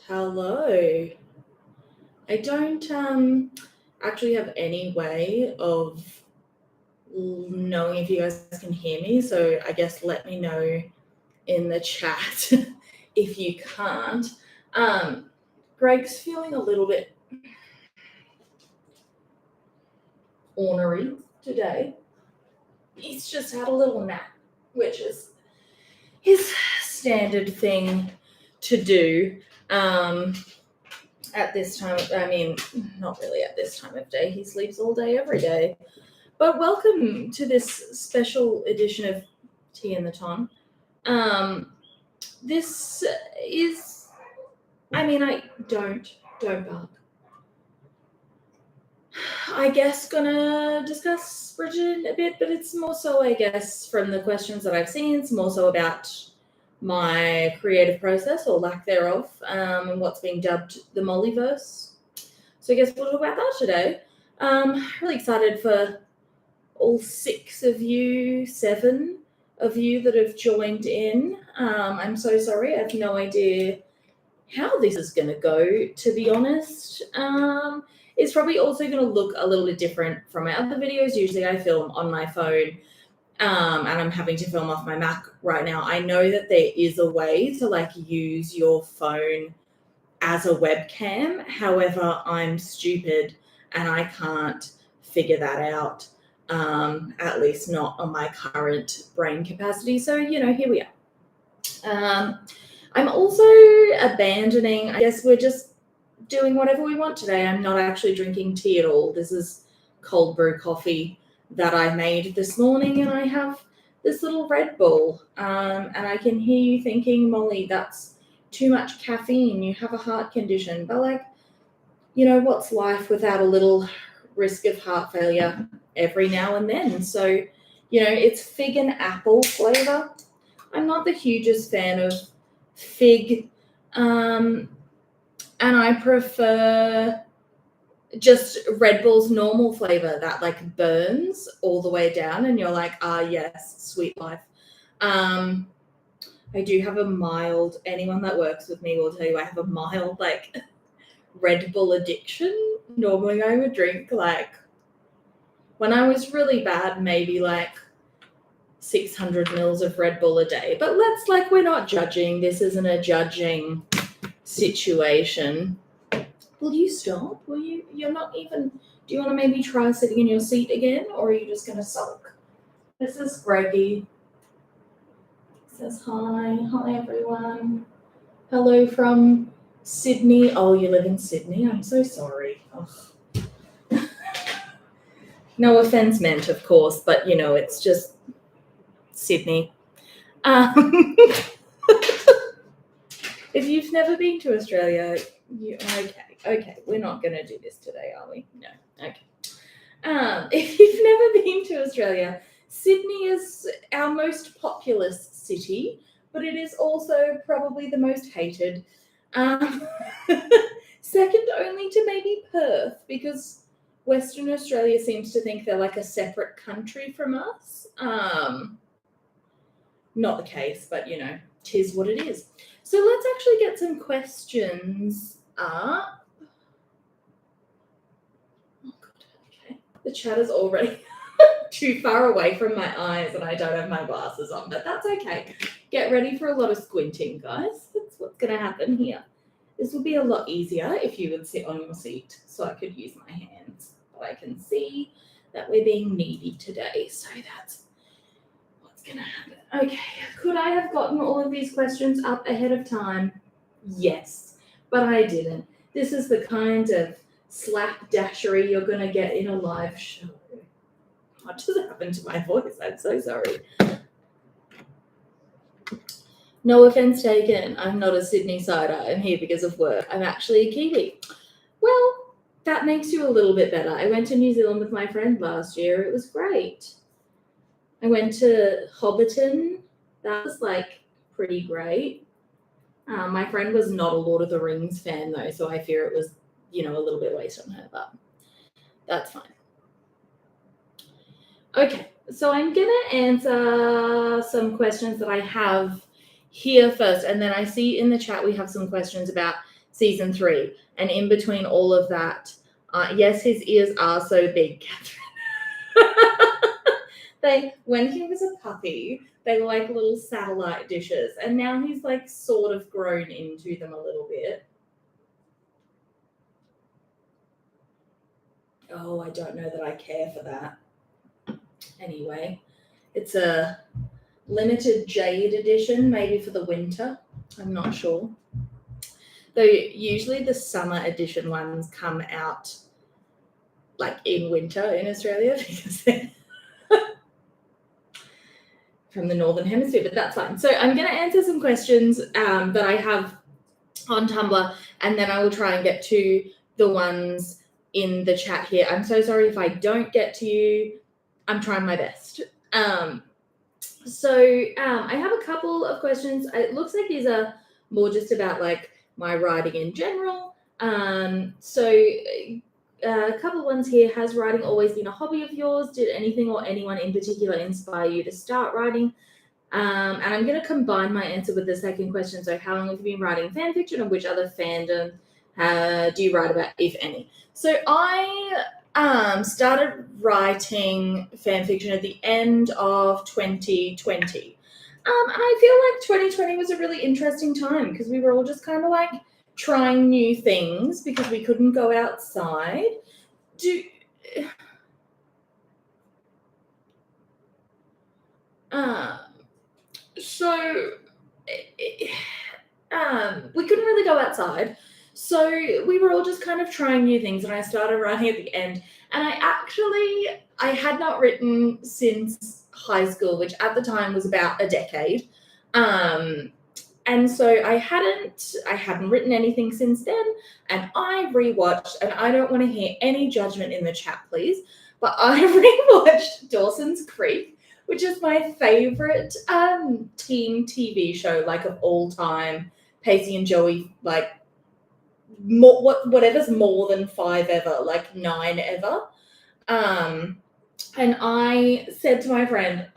Hello. I don't actually have any way of knowing if you guys can hear me, so I guess let me know in the chat if you can't. Greg's feeling a little bit ornery today. He's just had a little nap, which is his standard thing to do. At this time, not really at this time of day. He sleeps all day, every day. But welcome to this special edition of Tea in the Ton. This is, don't bark. I guess gonna discuss Bridget a bit, but it's more so, I guess, from the questions that I've seen, it's more so about my creative process or lack thereof, and what's being dubbed the Mollyverse. So I guess we'll talk about that today. Really excited for all 7 of you that have joined in. I'm so sorry, I have no idea how this is going to go, to be honest. It's probably also going to look a little bit different from my other videos. Usually I film on my phone, and I'm having to film off my Mac right now. I know that there is a way to use your phone as a webcam. However, I'm stupid and I can't figure that out, at least not on my current brain capacity. So, here we are. I'm also abandoning, I guess we're just doing whatever we want today. I'm not actually drinking tea at all. This is cold brew coffee that I made this morning, and I have this little Red Bull. And I can hear you thinking, Molly, that's too much caffeine. You have a heart condition. But what's life without a little risk of heart failure every now and then? So, it's fig and apple flavor. I'm not the hugest fan of fig, and I prefer just Red Bull's normal flavor that burns all the way down and you're like, yes, sweet life. I do have a mild, anyone that works with me will tell you I have a mild Red Bull addiction. Normally I would drink when I was really bad, maybe 600 mils of Red Bull a day. But we're not judging. This isn't a judging situation. Will you stop? You're not even, do you want to maybe try sitting in your seat again, or are you just going to sulk? This is Greggy. Says hi everyone. Hello from Sydney. Oh, you live in Sydney? I'm so sorry. No offense meant, of course, but it's just Sydney. If you've never been to Australia, okay, we're not going to do this today, are we? No, okay. If you've never been to Australia, Sydney is our most populous city, but it is also probably the most hated. Second only to maybe Perth, because Western Australia seems to think they're a separate country from us. Not the case, but tis what it is. So let's actually get some questions up. Oh god, okay. The chat is already too far away from my eyes and I don't have my glasses on, but that's okay. Get ready for a lot of squinting, guys. That's what's going to happen here. This will be a lot easier if you would sit on your seat so I could use my hands. But I can see that we're being needy today, so that's what's going to happen. Okay, could I have gotten all of these questions up ahead of time? Yes, but I didn't. This is the kind of slapdashery you're going to get in a live show. What just happened to my voice? I'm so sorry. No offense taken. I'm not a Sydney sider. I'm here because of work. I'm actually a Kiwi. Well, that makes you a little bit better. I went to New Zealand with my friend last year. It was great. I went to Hobbiton. That was pretty great. My friend was not a Lord of the Rings fan though, so I fear it was, a little bit waste on her, but that's fine. Okay, so I'm going to answer some questions that I have here first, and then I see in the chat we have some questions about season 3. And in between all of that, yes, his ears are so big, Catherine. When he was a puppy, they were like little satellite dishes, and now he's like sort of grown into them a little bit. Oh, I don't know that I care for that. Anyway, it's a limited jade edition, maybe for the winter. I'm not sure. Though usually the summer edition ones come out like in winter in Australia because they're from the Northern Hemisphere, but that's fine. So I'm going to answer some questions that I have on Tumblr, and then I will try and get to the ones in the chat here. I'm so sorry if I don't get to you. I'm trying my best. I have a couple of questions. It looks like these are more just about like my writing in general. A couple of ones here. Has writing always been a hobby of yours? Did anything or anyone in particular inspire you to start writing? And I'm going to combine my answer with the second question. So how long have you been writing fan fiction, and which other fandom do you write about, if any? So I started writing fan fiction at the end of 2020. And I feel like 2020 was a really interesting time because we were all just kind of like trying new things because we couldn't go outside. We couldn't really go outside. So we were all just kind of trying new things, and I started writing at the end. And I had not written since high school, which at the time was about a decade. And so I hadn't written anything since then. And I rewatched, and I don't want to hear any judgment in the chat, please, but I rewatched Dawson's Creek, which is my favorite teen TV show, like of all time. Pacey and Joey, like whatever's more than 5 ever, like 9 ever. And I said to my friend,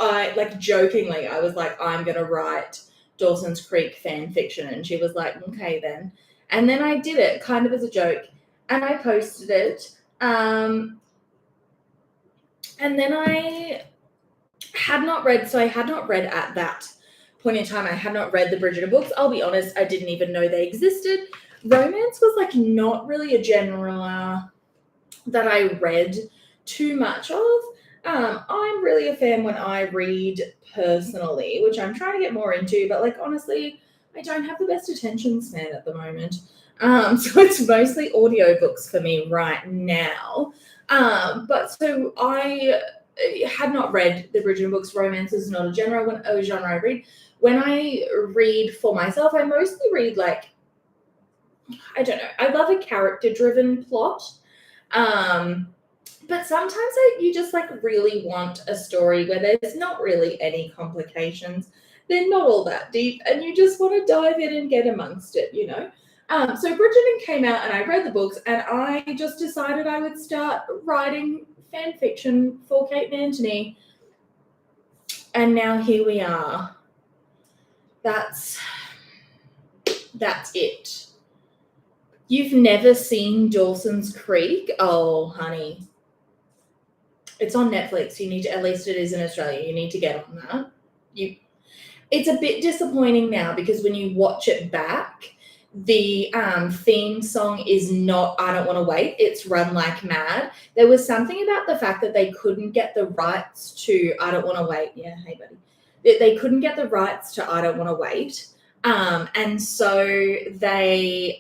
jokingly, I was like, I'm gonna write Dawson's Creek fan fiction, and she was like, okay then. And then I did it kind of as a joke, and I posted it. And then I had not read at that point in time. I had not read the Bridgerton books. I'll be honest, I didn't even know they existed. Romance was like not really a genre that I read too much of. I'm really a fan when I read personally, which I'm trying to get more into, but like honestly, I don't have the best attention span at the moment. So it's mostly audiobooks for me right now. But so I had not read the Bridgerton books. Romance is not a genre I read. When I read for myself, I mostly read like, I don't know, I love a character-driven plot. But sometimes you just like really want a story where there's not really any complications. They're not all that deep, and you just want to dive in and get amongst it, you know? So Bridgerton came out, and I read the books, and I just decided I would start writing fan fiction for Kate and Anthony. And now here we are. That's it. You've never seen Dawson's Creek? Oh, honey. It's on Netflix. You need to, at least it is in Australia. You need to get on that. It's a bit disappointing now because when you watch it back, the theme song is not I Don't Want to Wait. It's Run Like Mad. There was something about the fact that they couldn't get the rights to I Don't Want to Wait. Yeah, hey, buddy. They couldn't get the rights to I Don't Want to Wait. And so they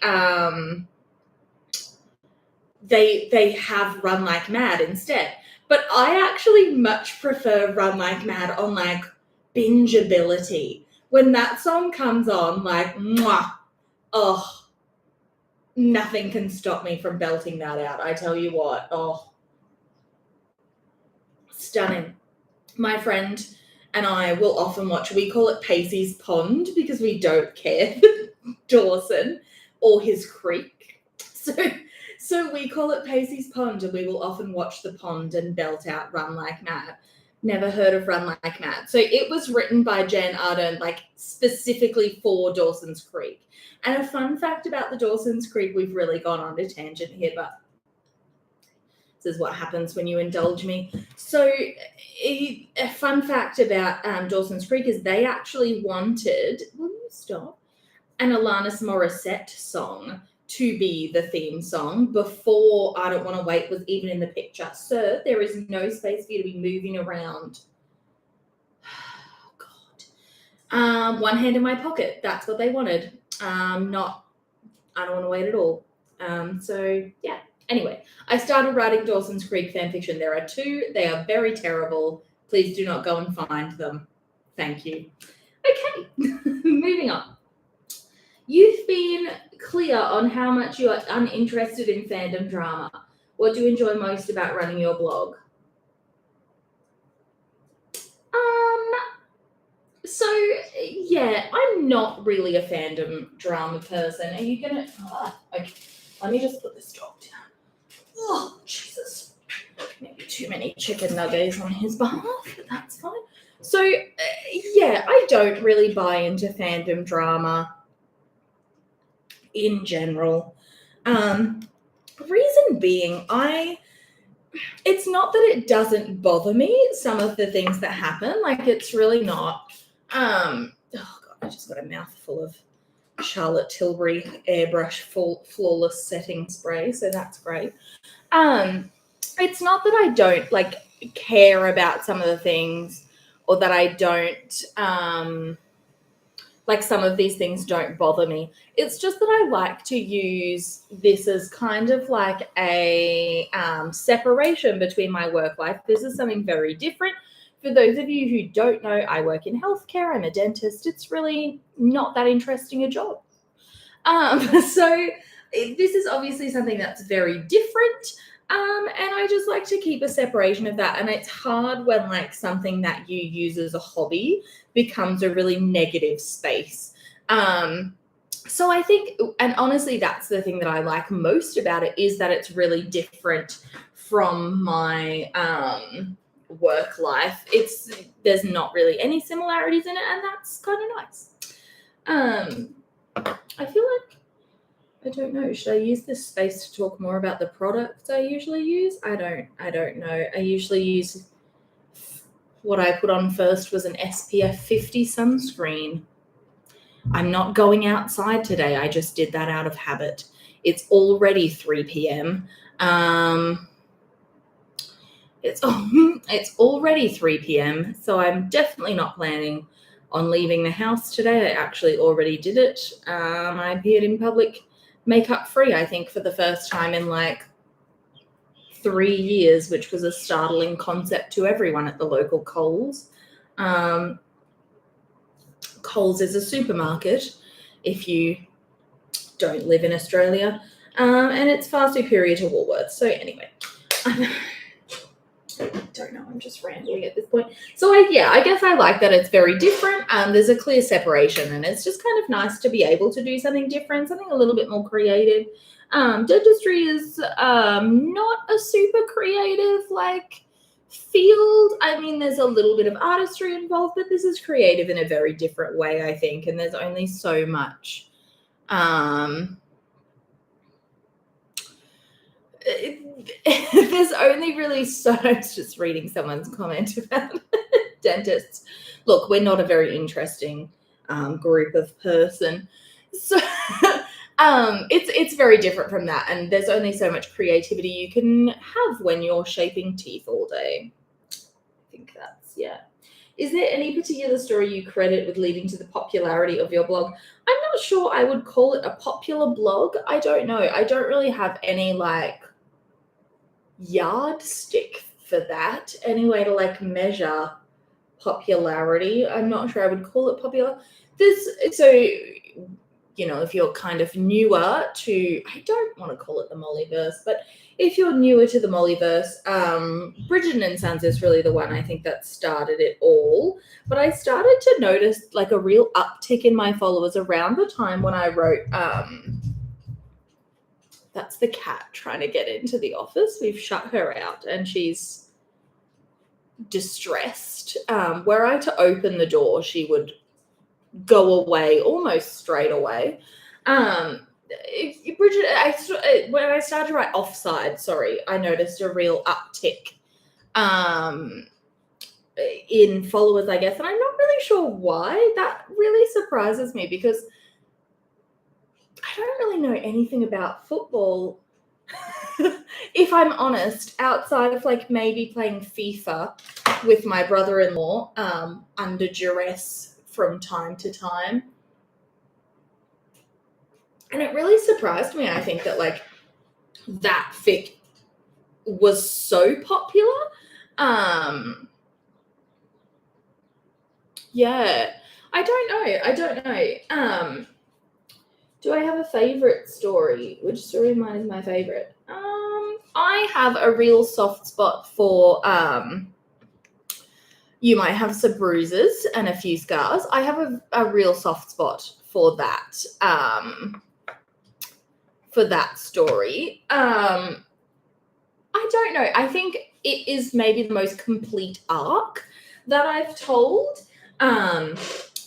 have Run Like Mad instead. But I actually much prefer Run Like Mad on like bingeability. When that song comes on, like, mwah, oh, nothing can stop me from belting that out. I tell you what, oh, stunning. My friend and I will often watch, we call it Pacey's Pond because we don't care for Dawson or his creek. So we call it Pacey's Pond, and we will often watch the pond and belt out Run Like Mad. Never heard of Run Like Mad. So it was written by Jan Arden, like specifically for Dawson's Creek. And a fun fact about the Dawson's Creek, we've really gone on a tangent here, but this is what happens when you indulge me. So a fun fact about Dawson's Creek is they actually wanted, will you stop, an Alanis Morissette song to be the theme song before I Don't Want to Wait was even in the picture. Sir, there is no space for you to be moving around. Oh, God. One hand in my pocket. That's what they wanted. Not I Don't Want to Wait at all. So, yeah. Anyway, I started writing Dawson's Creek fanfiction. There are 2. They are very terrible. Please do not go and find them. Thank you. Okay, moving on. You've been clear on how much you are uninterested in fandom drama. What do you enjoy most about running your blog? So, yeah, I'm not really a fandom drama person. Are you going to... okay, let me just put this dog down. Oh, Jesus. Maybe too many chicken nuggets on his behalf, but that's fine. So, yeah, I don't really buy into fandom drama in general. Reason being, it's not that it doesn't bother me, some of the things that happen. Like, it's really not. Oh, God, I just got a mouthful of Charlotte Tilbury airbrush flawless setting spray, so that's great. It's not that I don't care about some of the things, or that I don't some of these things don't bother me. It's just that I like to use this as kind of like a separation between my work life. This is something very different. For those of you who don't know, I work in healthcare. I'm a dentist. It's really not that interesting a job. So this is obviously something that's very different. And I just like to keep a separation of that. And it's hard when something that you use as a hobby becomes a really negative space. So I think, and honestly, that's the thing that I like most about it, is that it's really different from my work life. There's not really any similarities in it, and that's kind of nice. I feel like, I don't know, should I use this space to talk more about the products I usually use? I don't know. I usually use, what I put on first was an SPF 50 sunscreen. I'm not going outside today. I just did that out of habit. It's already 3 p.m. It's already 3 p.m. So I'm definitely not planning on leaving the house today. I actually already did it. I appeared in public makeup free, I think, for the first time in 3 years, which was a startling concept to everyone at the local Coles. Coles is a supermarket if you don't live in Australia, and it's far superior to Woolworths. So anyway, I don't know, I'm just rambling at this point. So I guess I like that it's very different. There's a clear separation, and it's just kind of nice to be able to do something different, something a little bit more creative. Dentistry is not a super creative field. I mean, there's a little bit of artistry involved, but this is creative in a very different way, I think, and there's only so much there's only really so I was just reading someone's comment about dentists. Look, we're not a very interesting group of person, so it's very different from that, and there's only so much creativity you can have when you're shaping teeth all day. I think that's, yeah. Is there any particular story you credit with leading to the popularity of your blog? I'm not sure I would call it a popular blog. I don't know. I don't really have any yardstick for that, any way to measure popularity. I'm not sure I would call it popular. If you're kind of newer to, I don't want to call it the Mollyverse, but if you're newer to the Mollyverse, Bridget and Sons is really the one I think that started it all. But I started to notice a real uptick in my followers around the time when I wrote, that's the cat trying to get into the office. We've shut her out and she's distressed. Were I to open the door, she would go away almost straight away. Bridget, when I started to write offside, I noticed a real uptick in followers, I guess, and I'm not really sure why. That really surprises me because I don't really know anything about football. If I'm honest, outside of like maybe playing FIFA with my brother-in-law under duress from time to time. And it really surprised me, I think, that like that fic was so popular. Yeah, I don't know. Do I have a favorite story? Which story of mine is my favorite? I have a real soft spot for You Might Have Some Bruises and a Few Scars. I have a real soft spot for that story. I don't know. I think it is maybe the most complete arc that I've told.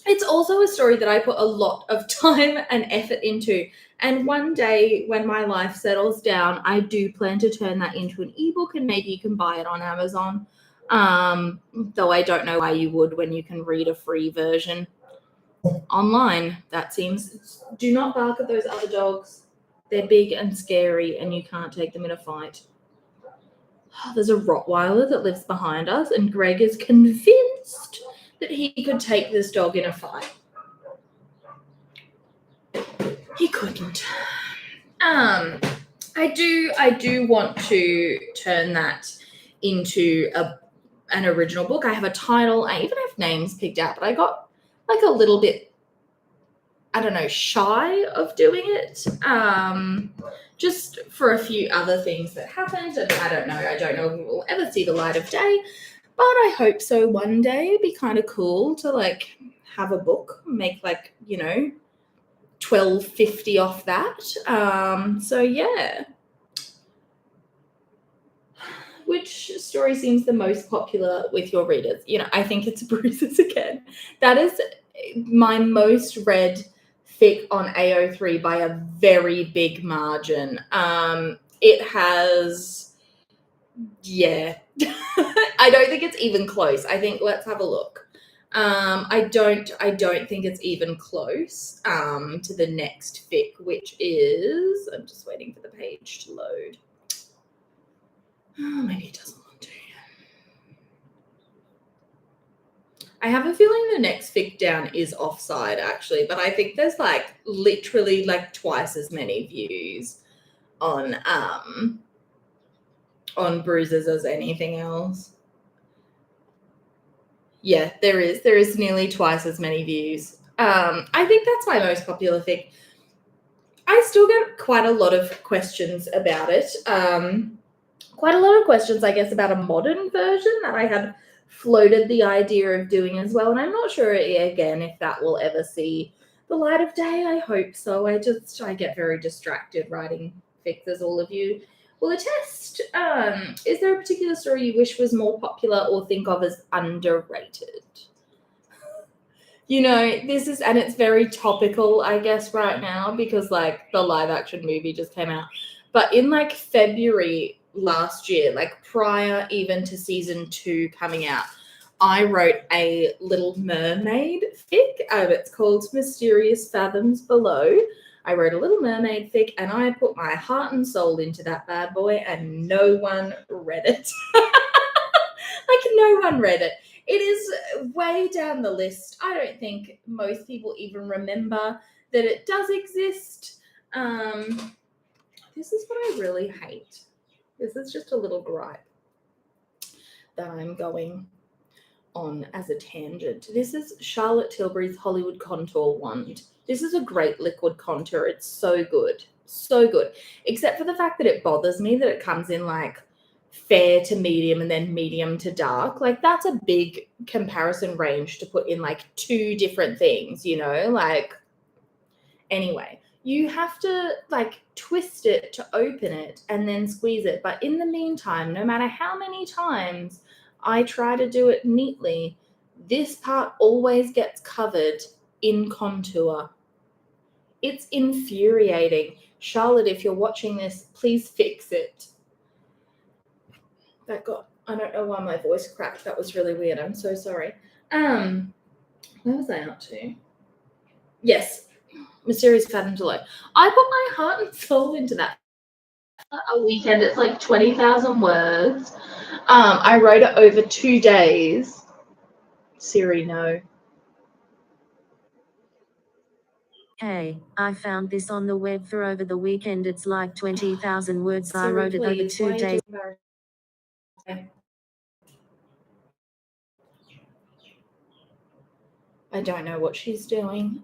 It's also a story that I put a lot of time and effort into. And one day when my life settles down, I do plan to turn that into an ebook, and maybe you can buy it on Amazon. Though I don't know why you would when you can read a free version online. That seems... Do not bark at those other dogs. They're big and scary and you can't take them in a fight. There's a Rottweiler that lives behind us, and Greg is convinced that he could take this dog in a fight. He couldn't. I do want to turn that into an original book. I have a title. I even have names picked out, but I got like a little bit, I don't know, shy of doing it. Just for a few other things that happened, and I don't know if it will ever see the light of day, but I hope so one day. It'd be kind of cool to like have a book, make like, $12.50 off that. So yeah. Which story seems the most popular with your readers? I think it's Bruises again. That is my most read fic on AO3 by a very big margin. It has, yeah. I don't think it's even close. I think, let's have a look. I don't think it's even close to the next fic, which is, I'm just waiting for the page to load. Oh, maybe it doesn't want to. I have a feeling the next fic down is Offside, actually, but I think there's like literally like twice as many views on Bruises as anything else. Yeah, there is nearly twice as many views. I think that's my most popular fic. I still get quite a lot of questions about it. Quite a lot of questions, I guess, about a modern version that I had floated the idea of doing as well. And I'm not sure, again, if that will ever see the light of day. I hope so. I get very distracted writing fics, as all of you will attest. Is there a particular story you wish was more popular or think of as underrated? This is, and it's very topical, I guess, right now, because like the live action movie just came out. But in like February last year, like prior even to season 2 coming out, I wrote a Little Mermaid fic. It's called Mysterious Fathoms Below. I wrote a Little Mermaid fic, and I put my heart and soul into that bad boy, and no one read it. Like, no one read it. It is way down the list. I don't think most people even remember that it does exist. This is what I really hate. This is just a little gripe that I'm going on as a tangent. This is Charlotte Tilbury's Hollywood Contour Wand. This is a great liquid contour. It's so good. So good. Except for the fact that it bothers me that it comes in like fair to medium and then medium to dark. Like, that's a big comparison range to put in like 2 different things, like, anyway. You have to like twist it to open it and then squeeze it. But in the meantime, no matter how many times I try to do it neatly. This part always gets covered in contour. It's infuriating. Charlotte, if you're watching this, please fix it. I don't know why my voice cracked. That was really weird. I'm so sorry. Where was I up to? Yes, Mysterious Fathom Below. I put my heart and soul into that. A weekend, it's like 20,000 words. I wrote it over 2 days. Siri, no. Hey, I found this on the web for over the weekend. It's like 20,000 words. Siri, I wrote it over please, 2 days. I don't know what she's doing.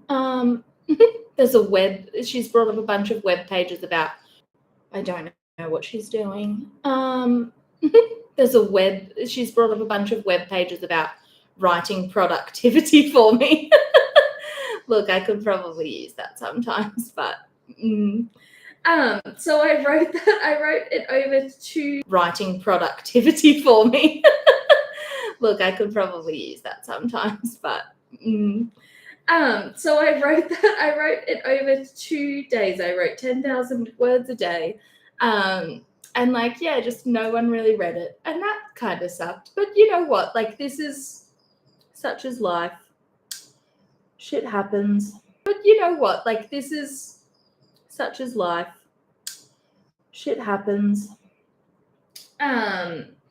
There's a web. She's brought up a bunch of web pages about. I don't know what she's doing. There's a web. She's brought up a bunch of web pages about writing productivity for me. Look, I could probably use that sometimes, but. So I wrote that. I wrote it over to writing productivity for me. Look, I could probably use that sometimes, but. So I wrote that. I wrote it over 2 days. I wrote 10,000 words a day. And like, yeah, just no one really read it. And that kind of sucked. But you know what? Like, this is such as life. Shit happens. But you know what? Like, this is such as life. Shit happens.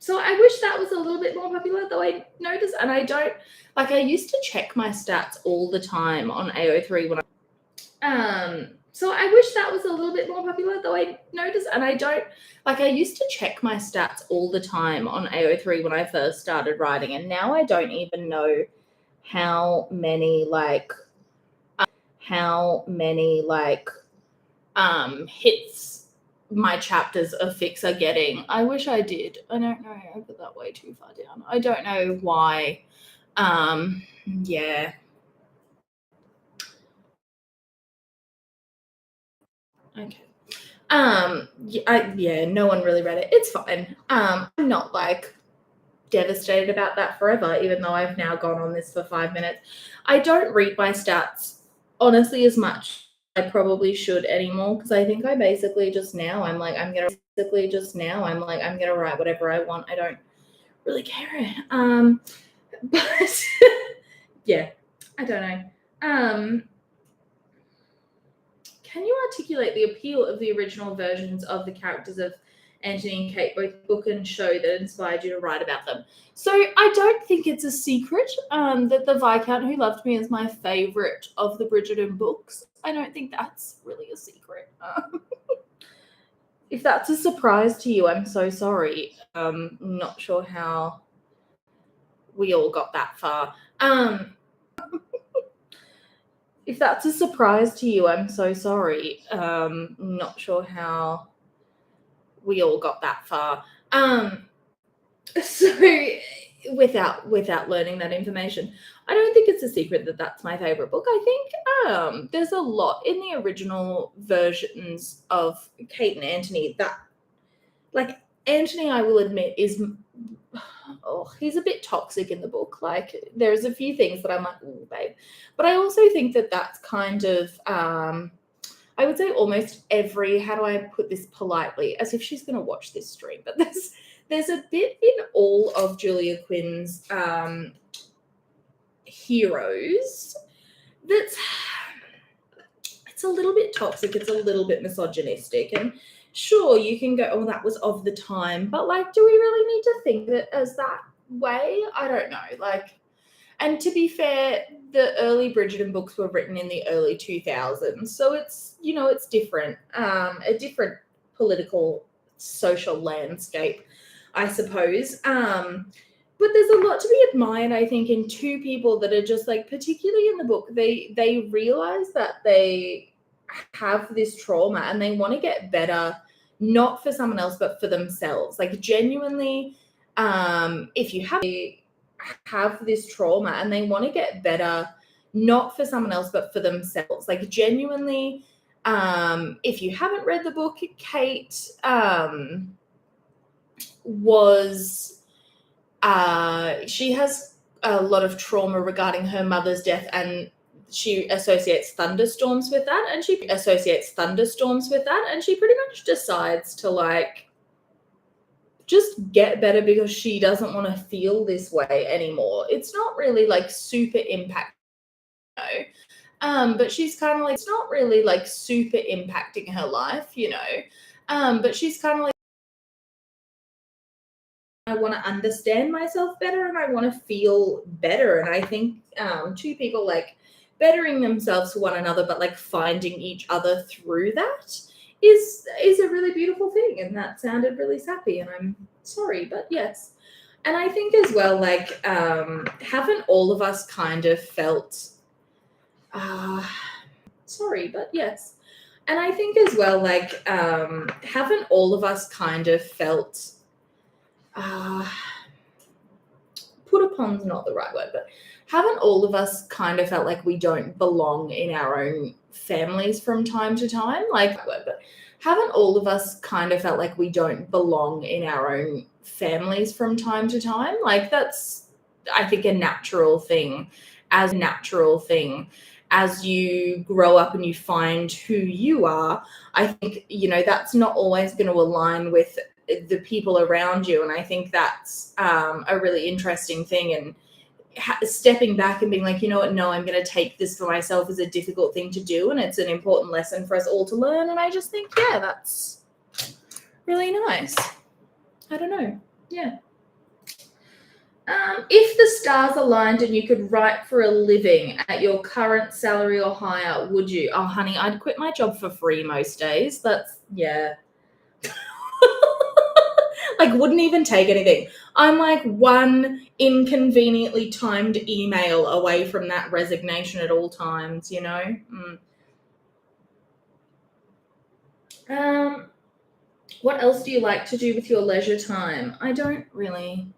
So I wish that was a little bit more popular, though I noticed, and I don't, like, I used to check my stats all the time on AO3 when so I wish that was a little bit more popular, though I noticed, and I don't, like, I used to check my stats all the time on AO3 when I first started writing, and now I don't even know how many hits my chapters of Fix are getting. I wish I did. I don't know. I put that way too far down. I don't know why. Yeah. Okay. Yeah, no one really read it. It's fine. I'm not like devastated about that forever, even though I've now gone on this for 5 minutes. I don't read my stats honestly as much I probably should anymore, because I think I basically just now I'm gonna write whatever I want. I don't really care. But yeah, I don't know. Can you articulate the appeal of the original versions of the characters of Anthony and Kate, both book and show, that inspired you to write about them? So I don't think it's a secret that the Viscount Who Loved Me is my favourite of the Bridgerton books. I don't think that's really a secret. If that's a surprise to you, I'm so sorry. Not sure how we all got that far. If that's a surprise to you, I'm so sorry. Not sure how we all got that far. So without learning that information, I don't think it's a secret that that's my favorite book. I think there's a lot in the original versions of Kate and Anthony that, like, Anthony, I will admit, is he's a bit toxic in the book. Like, there's a few things that I'm like, oh, babe. But I also think that that's kind of, I would say almost every, how do I put this politely, as if she's going to watch this stream, but there's a bit in all of Julia Quinn's heroes that's, it's a little bit toxic, it's a little bit misogynistic, and sure, you can go, oh, that was of the time, but like, do we really need to think of it as that way? I don't know. Like, and to be fair, the early Bridgerton books were written in the early 2000s, so it's, you know, it's different, a different political, social landscape, I suppose. But there's a lot to be admired, I think, in two people that are just like, particularly in the book, they realize that they have this trauma and they want to get better, not for someone else, but for themselves. Like, genuinely, if you have this trauma and they want to get better, not for someone else, but for themselves. Like, genuinely, if you haven't read the book, Kate was she has a lot of trauma regarding her mother's death, and she associates thunderstorms with that, and she pretty much decides to like just get better because she doesn't want to feel this way anymore. It's not really like super impacting, but she's kind of like, it's not really like super impacting her life, but she's kind of like, I want to understand myself better and I want to feel better. And I think two people like bettering themselves for one another, but like finding each other through that is a really beautiful thing. And that sounded really sappy, and I'm sorry, but yes. And I think as well, like, haven't all of us kind of felt sorry, but yes. And I think as well, like, haven't all of us kind of felt put upon's not the right word, but haven't all of us kind of felt like we don't belong in our own families from time to time? Like, but haven't all of us kind of felt like we don't belong in our own families from time to time? Like, that's, I think, a natural thing as you grow up and you find who you are. I think, that's not always going to align with the people around you. And I think that's a really interesting thing. And stepping back and being like, you know what, no, I'm going to take this for myself is a difficult thing to do. And it's an important lesson for us all to learn. And I just think, yeah, that's really nice. I don't know. Yeah. If the stars aligned and you could write for a living at your current salary or higher, would you? Oh, honey, I'd quit my job for free most days. That's, yeah. Like, wouldn't even take anything. I'm like one inconveniently timed email away from that resignation at all times, What else do you like to do with your leisure time? I don't really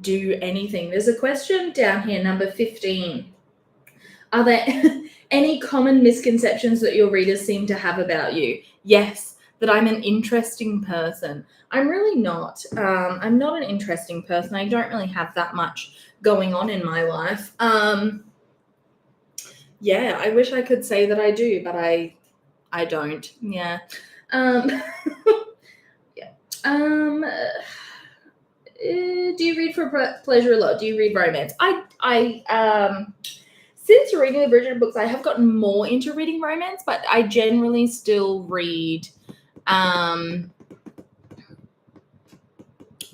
do anything. There's a question down here, number 15. Are there any common misconceptions that your readers seem to have about you? Yes, that I'm an interesting person. I'm really not. I'm not an interesting person. I don't really have that much going on in my life. Yeah, I wish I could say that I do, but I don't. Yeah. Yeah. Do you read for pleasure a lot? Do you read romance? Since reading the Bridget books, I have gotten more into reading romance, but I generally still read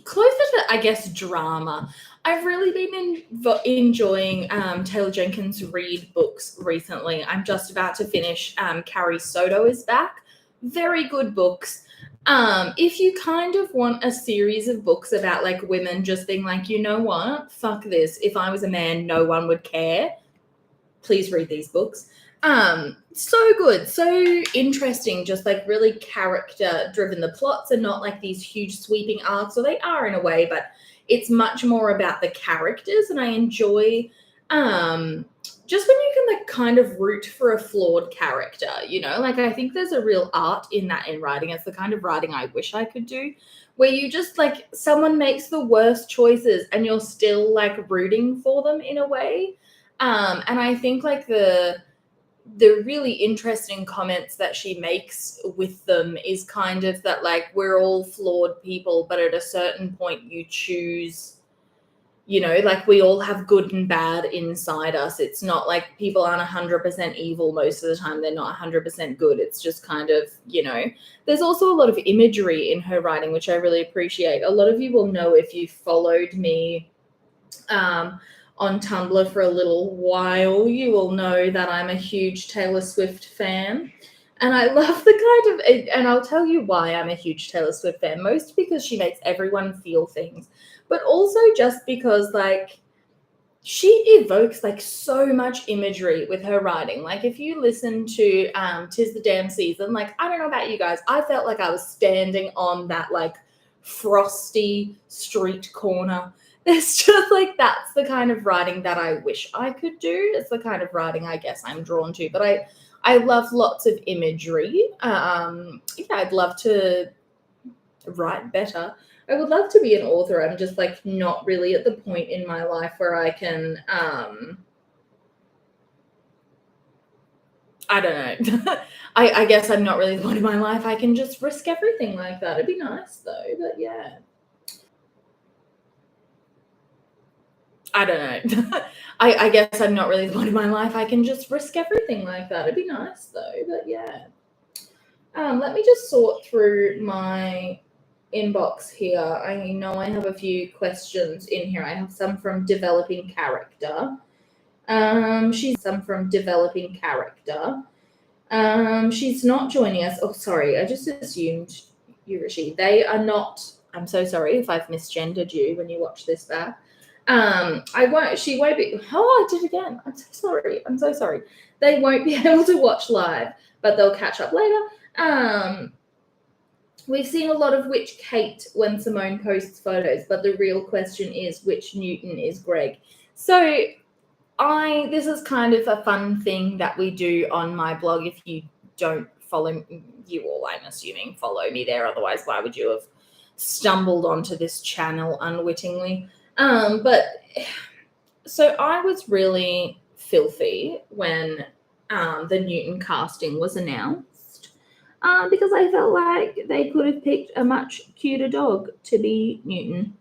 closer to, I guess, drama. I've really been enjoying Taylor Jenkins Reid books recently. I'm just about to finish Carrie Soto is Back. Very good books. If you kind of want a series of books about like women just being like, you know what, fuck this. If I was a man, no one would care. Please read these books. So good, so interesting, just like really character driven. The plots are not like these huge sweeping arcs, or they are in a way, but it's much more about the characters. And I enjoy just when you can like kind of root for a flawed character, like I think there's a real art in that in writing. It's the kind of writing I wish I could do, where you just like someone makes the worst choices and you're still like rooting for them in a way. And I think like the really interesting comments that she makes with them is kind of that like we're all flawed people, but at a certain point you choose, like we all have good and bad inside us. It's not like people aren't 100% evil most of the time. They're not 100% good. It's just kind of, there's also a lot of imagery in her writing, which I really appreciate. A lot of you will know if you followed me on Tumblr for a little while, you will know that I'm a huge Taylor Swift fan. And I love the kind of, and I'll tell you why I'm a huge Taylor Swift fan, most because she makes everyone feel things, but also just because like she evokes like so much imagery with her writing. Like if you listen to 'Tis the Damn Season, like I don't know about you guys, I felt like I was standing on that like frosty street corner. It's just like that's the kind of writing that I wish I could do. It's the kind of writing I guess I'm drawn to. But I love lots of imagery. Yeah, I'd love to write better. I would love to be an author. I'm just like not really at the point in my life where I can I don't know. I guess I'm not really at the point in my life I can just risk everything like that. It'd be nice though, but yeah. I don't know. I guess I'm not really at the point in my life I can just risk everything like that. It'd be nice though, but yeah. Let me just sort through my inbox here. I know I have a few questions in here. I have some from developing character. She's some from developing character. She's not joining us. Oh, sorry. I just assumed you were she. They are not. I'm so sorry if I've misgendered you when you watch this back. I won't. She won't be. Oh, I did again. I'm so sorry. I'm so sorry. They won't be able to watch live, but they'll catch up later. We've seen a lot of which Kate when Simone posts photos, but the real question is which Newton is Greg. So this is kind of a fun thing that we do on my blog. If you don't follow you all, I'm assuming follow me there. Otherwise, why would you have stumbled onto this channel unwittingly? But so I was really filthy when the Newton casting was announced because I felt like they could have picked a much cuter dog to be Newton.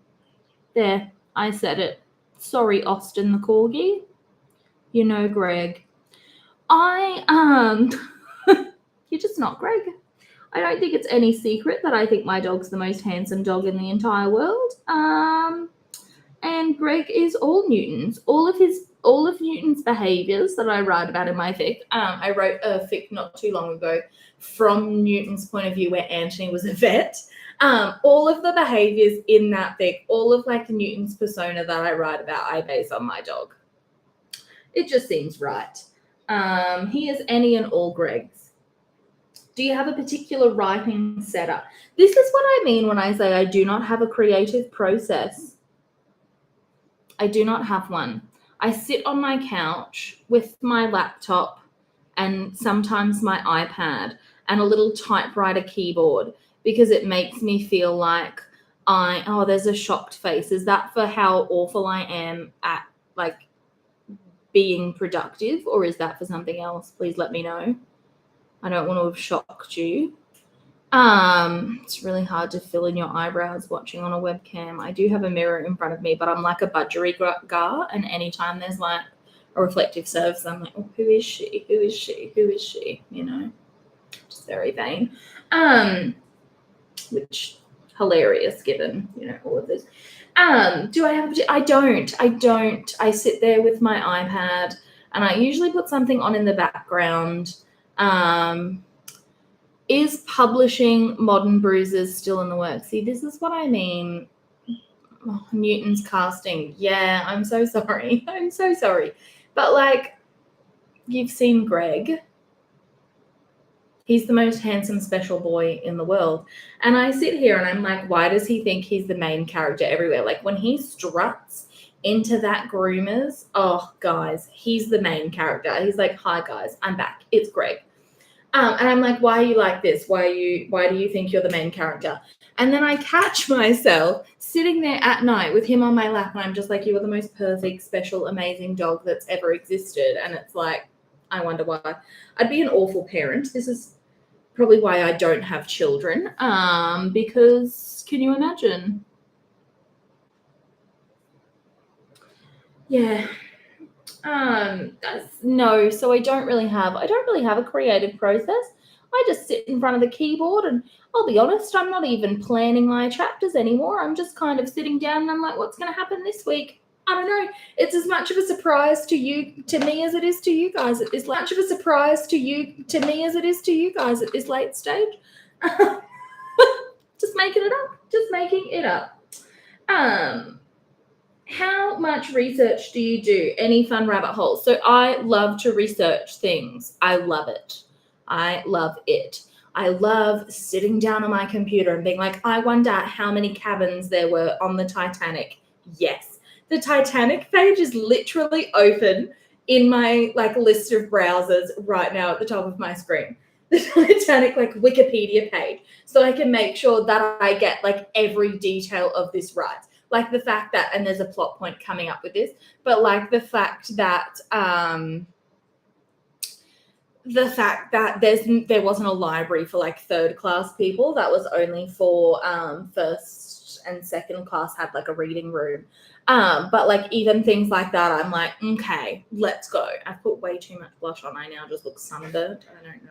There, I said it. Sorry, Austin the corgi. You know, Greg. I you're just not Greg. I don't think it's any secret that I think my dog's the most handsome dog in the entire world. And Greg is all Newton's. All of Newton's behaviors that I write about in my fic. I wrote a fic not too long ago from Newton's point of view where Anthony was a vet. All of the behaviors in that fic, all of like Newton's persona that I write about, I base on my dog. It just seems right. He is any and all Gregs. Do you have a particular writing setup? This is what I mean when I say I do not have a creative process. I do not have one. I sit on my couch with my laptop and sometimes my iPad and a little typewriter keyboard because it makes me feel like there's a shocked face. Is that for how awful I am at like being productive, or is that for something else? Please let me know. I don't want to have shocked you. It's really hard to fill in your eyebrows watching on a webcam. I do have a mirror in front of me, but I'm like a budgeriggar, and anytime there's like a reflective surface, I'm like, oh, who is she? Who is she? Who is she? You know, just very vain. Which hilarious given, you know, all of this. Do I have? I don't. I sit there with my iPad, and I usually put something on in the background. Is publishing Modern Bruises still in the works? See, this is what I mean. Oh, Newton's casting. Yeah, I'm so sorry. I'm so sorry. But like, you've seen Greg. He's the most handsome special boy in the world. And I sit here and I'm like, why does he think he's the main character everywhere? Like when he struts into that groomers, oh guys, he's the main character. He's like, hi guys, I'm back. It's Greg. And I'm like, why are you like this? Why do you think you're the main character? And then I catch myself sitting there at night with him on my lap, and I'm just like, you are the most perfect, special, amazing dog that's ever existed. And it's like, I wonder why. I'd be an awful parent. This is probably why I don't have children. Because can you imagine? Yeah. No, so I don't really have a creative process. I just sit in front of the keyboard and I'll be honest, I'm not even planning my chapters anymore. I'm just kind of sitting down and I'm like, what's going to happen this week? I don't know. It's as much of a surprise to me as it is to you guys at this much of a surprise to me as it is to you guys at this late stage. Just making it up. How much research do you do? Any fun rabbit holes? So I love to research things. I love it. I love sitting down on my computer and being like, I wonder how many cabins there were on the Titanic. Yes. The Titanic page is literally open in my like list of browsers right now at the top of my screen. the Titanic like Wikipedia page so I can make sure that I get like every detail of this right. Like the fact that, and there's a plot point coming up with this, but like the fact that there wasn't a library for like third class people. That was only for first and second class had like a reading room. But like even things like that, I'm like, okay, let's go. I've put way too much blush on. I now just look sunburnt. I don't know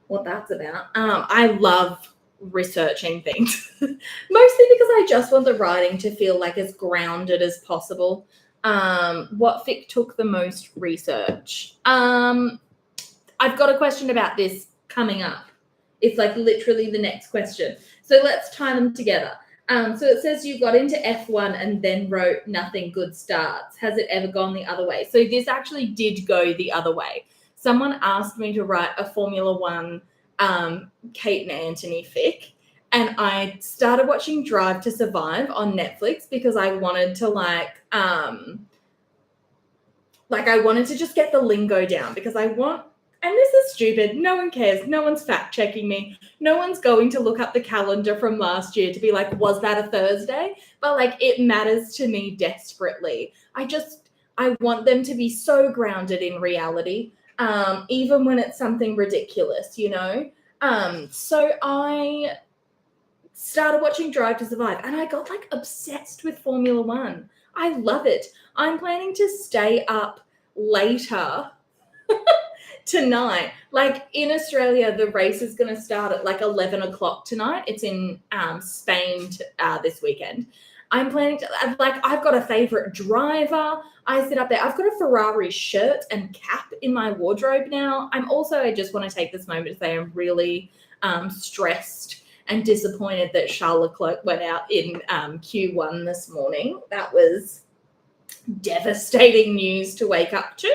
what that's about. I love researching things, mostly because I just want the writing to feel like as grounded as possible. What fic took the most research? I've got a question about this coming up. It's like literally the next question. So let's tie them together. So it says you got into F1 and then wrote nothing good starts. Has it ever gone the other way? So this actually did go the other way. Someone asked me to write a Formula One Kate and Anthony fic, and I started watching Drive to Survive on Netflix because I wanted to I wanted to just get the lingo down because I want, and this is stupid, no one cares, no one's fact checking me, no one's going to look up the calendar from last year to be like, was that a Thursday? But like it matters to me desperately. I want them to be so grounded in reality, even when it's something ridiculous, you know? So I started watching Drive to Survive and I got like obsessed with Formula One. I love it. I'm planning to stay up later tonight. Like in Australia, the race is going to start at like 11 o'clock tonight. It's in Spain this weekend. I'm planning to, I've got a favorite driver. I sit up there. I've got a Ferrari shirt and cap in my wardrobe now. I just want to take this moment to say I'm really stressed and disappointed that Charles Leclerc went out in Q1 this morning. That was devastating news to wake up to.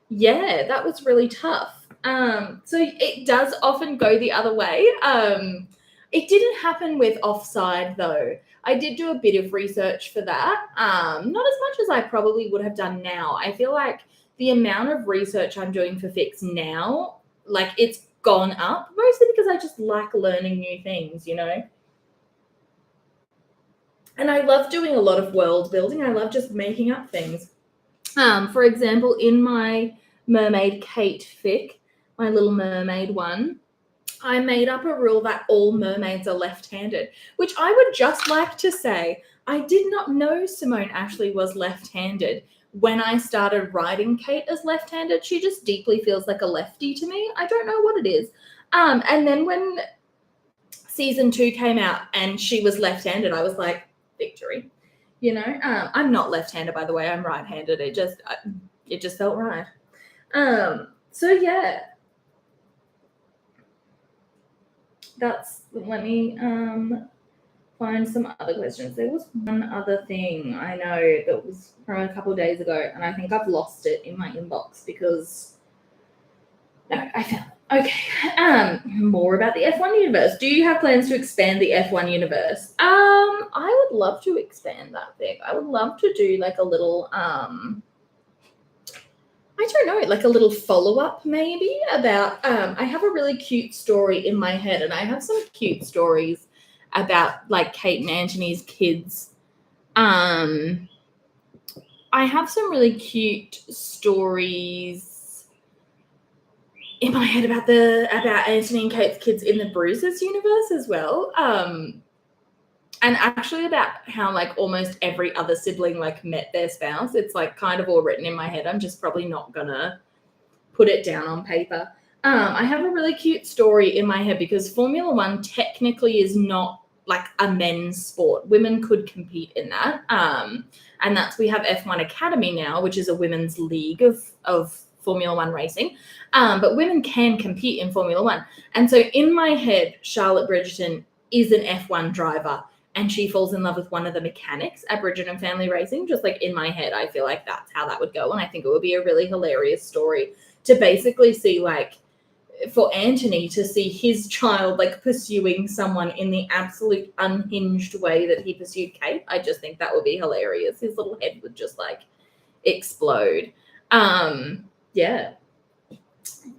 Yeah, that was really tough. So it does often go the other way. It didn't happen with Offside, though. I did do a bit of research for that. Not as much as I probably would have done now. I feel like the amount of research I'm doing for fics now, like it's gone up, mostly because I just like learning new things, you know? And I love doing a lot of world building. I love just making up things. For example, in my Mermaid Kate fic, my Little Mermaid one, I made up a rule that all mermaids are left-handed, which I would just like to say, I did not know Simone Ashley was left-handed. When I started writing Kate as left-handed, she just deeply feels like a lefty to me. I don't know what it is. And then when season 2 came out and she was left-handed, I was like, victory. You know, I'm not left-handed, by the way. I'm right-handed. It just felt right. So yeah, let me find some other questions. There was one other thing I know that was from a couple of days ago, and I think I've lost it in my inbox because no, I found it. Okay. More about the F1 universe. Do you have plans to expand the F1 universe? I would love to expand that thing. I would love to do like a little I don't know, like a little follow-up maybe about I have a really cute story in my head, and I have some cute stories about like Kate and Anthony's kids. I have some really cute stories in my head about Anthony and Kate's kids in the Bruises universe as well. And actually about how like almost every other sibling like met their spouse. It's like kind of all written in my head. I'm just probably not gonna put it down on paper. I have a really cute story in my head because Formula One technically is not like a men's sport. Women could compete in that. And we have F1 Academy now, which is a women's league of Formula One racing. But women can compete in Formula One. And so in my head, Charlotte Bridgerton is an F1 driver, and she falls in love with one of the mechanics at Bridgerton Family Racing. Just like in my head, I feel like that's how that would go. And I think it would be a really hilarious story to basically see, like, for Anthony to see his child like pursuing someone in the absolute unhinged way that he pursued Kate. I just think that would be hilarious. His little head would just like explode. Yeah.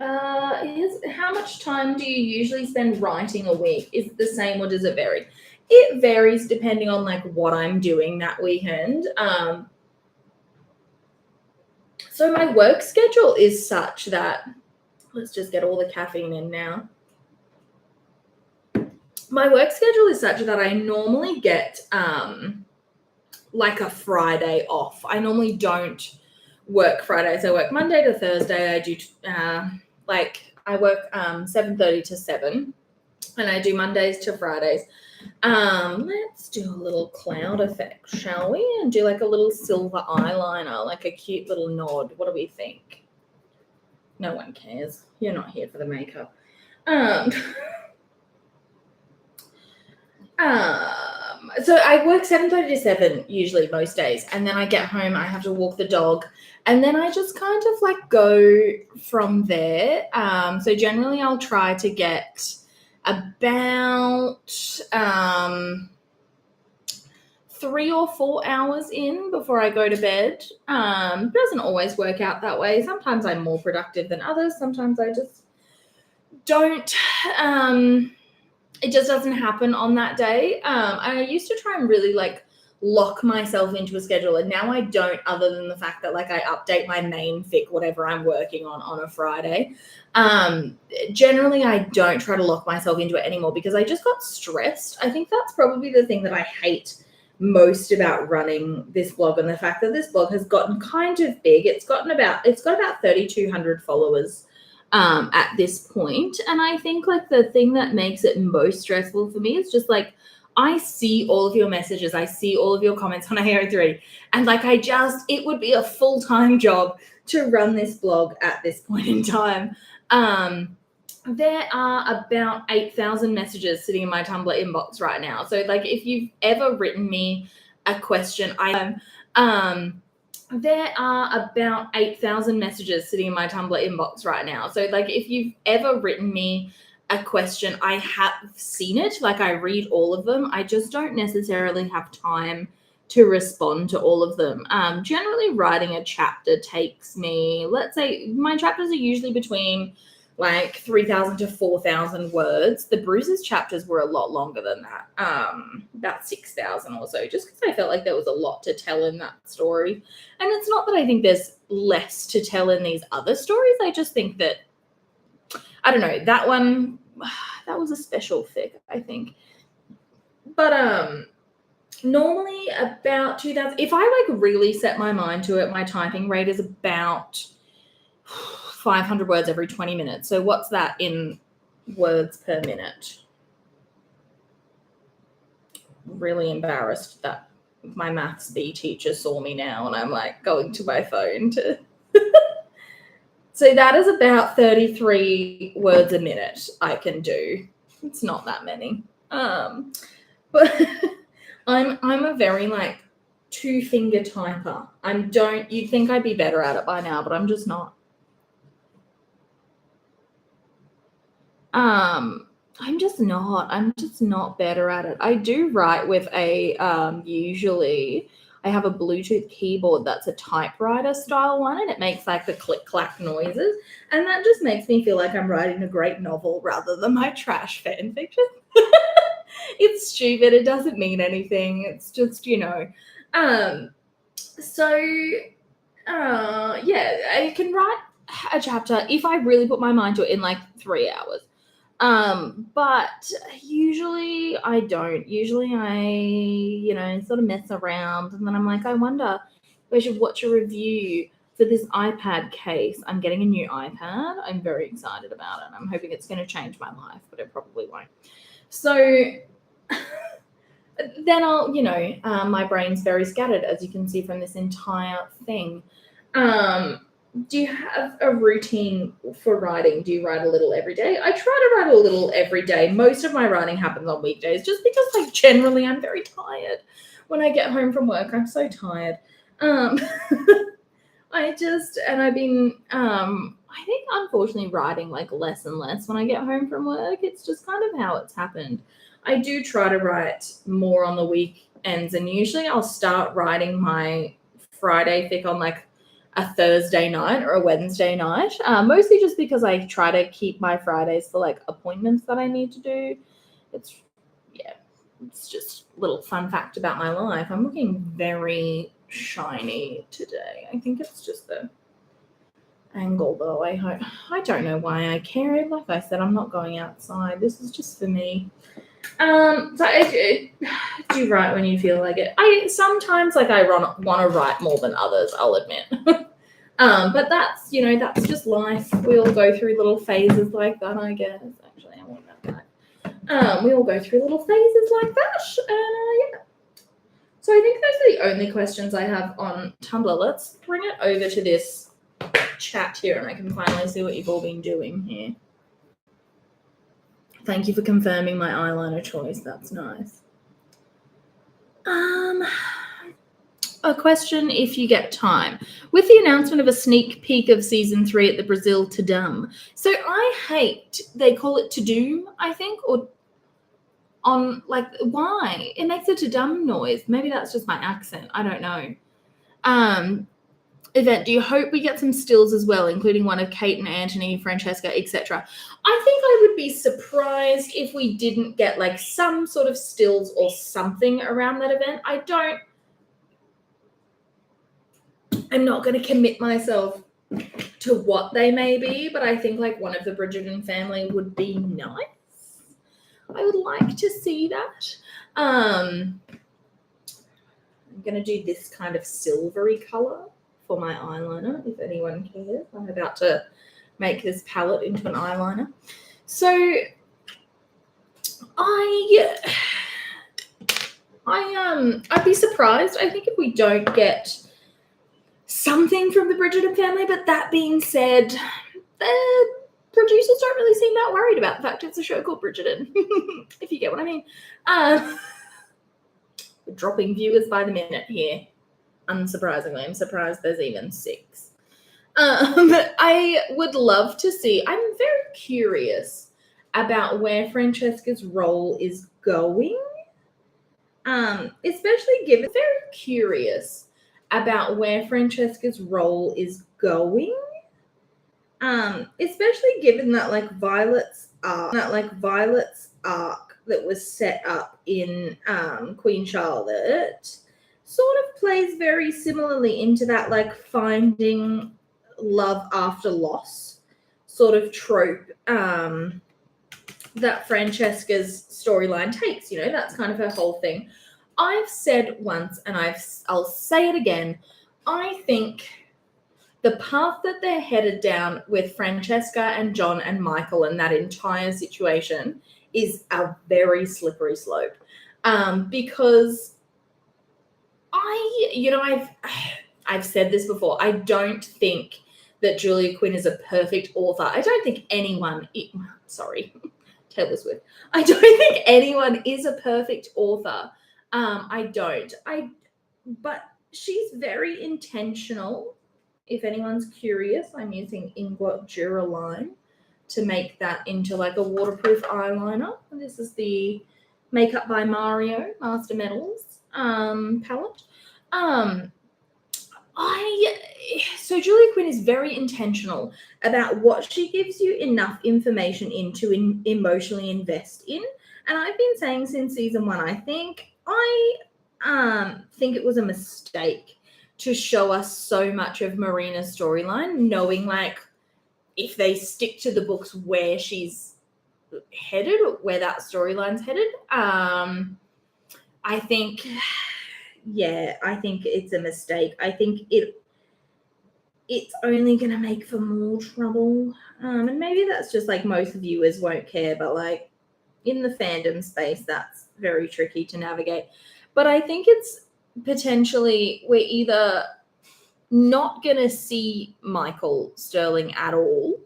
Is how much time do you usually spend writing a week? Is it the same or does it vary? It varies depending on like what I'm doing that weekend. So my work schedule is such that let's just get all the caffeine in now. My work schedule is such that I normally get like a Friday off. I normally don't work Fridays. I work Monday to Thursday. I do I work 7:30 to 7 and I do Mondays to Fridays. Let's do a little cloud effect, shall we? And do like a little silver eyeliner, like a cute little nod. What do we think? No one cares. You're not here for the makeup. So I work 7:30 to 7 usually most days, and then I get home, I have to walk the dog, and then I just kind of like go from there. So generally I'll try to get about 3 or 4 hours in before I go to bed. It doesn't always work out that way. Sometimes I'm more productive than others. Sometimes I just don't it just doesn't happen on that day. I used to try and really like lock myself into a schedule, and now I don't, other than the fact that like I update my main fic, whatever I'm working on a Friday. Generally I don't try to lock myself into it anymore because I just got stressed. I think that's probably the thing that I hate most about running this blog, and the fact that this blog has gotten kind of big. It's got about 3,200 followers at this point. And I think like the thing that makes it most stressful for me is just like I see all of your messages, I see all of your comments on AO3, and like it would be a full-time job to run this blog at this point in time. There are about 8,000 messages sitting in my Tumblr inbox right now. So like if you've ever written me a question, there are about 8,000 messages sitting in my Tumblr inbox right now. So like if you've ever written me a question, I have seen it. Like I read all of them. I just don't necessarily have time to respond to all of them. Generally writing a chapter takes me, let's say my chapters are usually between like 3,000 to 4,000 words. The Bruises chapters were a lot longer than that, about 6,000 or so, just because I felt like there was a lot to tell in that story. And it's not that I think there's less to tell in these other stories. I just think that, I don't know, that one, that was a special fic, I think. But normally about 2,000, if I like really set my mind to it, my typing rate is about 500 words every 20 minutes. So what's that in words per minute? Really embarrassed that my maths B teacher saw me now and I'm like going to my phone to so that is about 33 words a minute I can do. It's not that many. But I'm a very like 2-finger typer. You'd think I'd be better at it by now, but I'm just not. I'm just not better at it. I do write with usually I have a Bluetooth keyboard that's a typewriter style one, and it makes like the click clack noises, and that just makes me feel like I'm writing a great novel rather than my trash fan fiction. It's stupid. It doesn't mean anything. It's just, yeah, I can write a chapter if I really put my mind to it in like 3 hours. But usually I don't. Usually I, sort of mess around, and then I'm like, I wonder if I should watch a review for this iPad case. I'm getting a new iPad. I'm very excited about it. I'm hoping it's going to change my life, but it probably won't. So then my brain's very scattered, as you can see from this entire thing. Do you have a routine for writing? Do you write a little every day? I try to write a little every day. Most of my writing happens on weekdays just because, like, generally I'm very tired. When I get home from work, I'm so tired. I've been, I think, unfortunately, writing, like, less and less when I get home from work. It's just kind of how it's happened. I do try to write more on the weekends, and usually I'll start writing my Friday fic on, like, a Thursday night or a Wednesday night, mostly just because I try to keep my Fridays for like appointments that I need to do. It's just a little fun fact about my life. I'm looking very shiny today. I think it's just the angle though. I don't know why I care. Like I said, I'm not going outside. This is just for me. So I do write when you feel like it. I sometimes like I want to write more than others, I'll admit. But that's just life. We all go through little phases like that, I guess. Actually, I want that back. We all go through little phases like that. Yeah. So I think those are the only questions I have on Tumblr. Let's bring it over to this chat here and I can finally see what you've all been doing here. Thank you for confirming my eyeliner choice. That's nice. A question if you get time. With the announcement of a sneak peek of season 3 at the Brazil Tudum. So I hate, they call it Tudum, I think, or on, like, why? It makes a Tudum noise. Maybe that's just my accent. I don't know. Event, do you hope we get some stills as well, including one of Kate and Anthony, Francesca, etc.? I think I would be surprised if we didn't get like some sort of stills or something around that event. I'm not going to commit myself to what they may be, but I think like one of the Bridgerton family would be nice. I would like to see that. I'm going to do this kind of silvery color for my eyeliner, if anyone cares. I'm about to make this palette into an eyeliner. So I'd be surprised, I think, if we don't get something from the Bridgerton family, but that being said, the producers don't really seem that worried about the fact it's a show called Bridgerton, if you get what I mean. We're dropping viewers by the minute here. Unsurprisingly, I'm surprised there's even 6. I would love to see, I'm very curious about where Francesca's role is going. Especially given, very curious about where Francesca's role is going. Especially given that like Violet's arc that was set up in Queen Charlotte sort of plays very similarly into that like finding love after loss sort of trope that Francesca's storyline takes. That's kind of her whole thing. I've said once and I'll say it again, I think the path that they're headed down with Francesca and John and Michael and that entire situation is a very slippery slope. Because I've said this before. I don't think that Julia Quinn is a perfect author. I don't think anyone. Taylor Swift. I don't think anyone is a perfect author. I don't. But she's very intentional. If anyone's curious, I'm using Inglot Duraline to make that into like a waterproof eyeliner. And this is the Makeup by Mario Master Metals palette. So Julia Quinn is very intentional about what she gives you enough information in to emotionally invest in. And I've been saying since season 1, I think it was a mistake to show us so much of Marina's storyline, knowing like if they stick to the books where she's headed, or where that storyline's headed. I think it's a mistake. I think it's only going to make for more trouble. And maybe that's just like most viewers won't care, but like in the fandom space, that's very tricky to navigate. But I think it's potentially we're either not going to see Michael Sterling at all,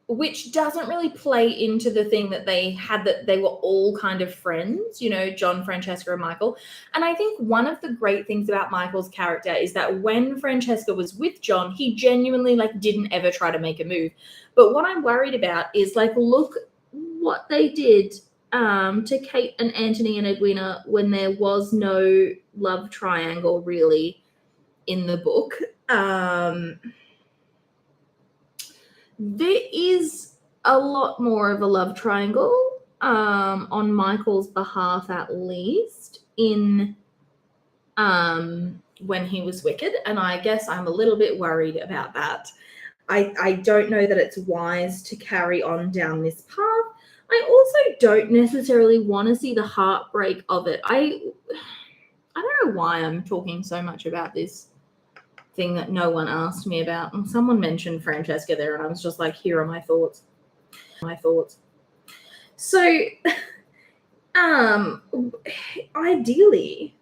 which doesn't really play into the thing that they had, that they were all kind of friends, John, Francesca, and Michael. And I think one of the great things about Michael's character is that when Francesca was with John, he genuinely like didn't ever try to make a move. But what I'm worried about is like, look what they did to Kate and Anthony and Edwina when there was no love triangle really in the book. There is a lot more of a love triangle on Michael's behalf, at least, in when he was wicked, and I guess I'm a little bit worried about that. I don't know that it's wise to carry on down this path. I also don't necessarily want to see the heartbreak of it. I don't know why I'm talking so much about this thing that no one asked me about. And someone mentioned Francesca there, and I was just like, here are my thoughts. So, ideally,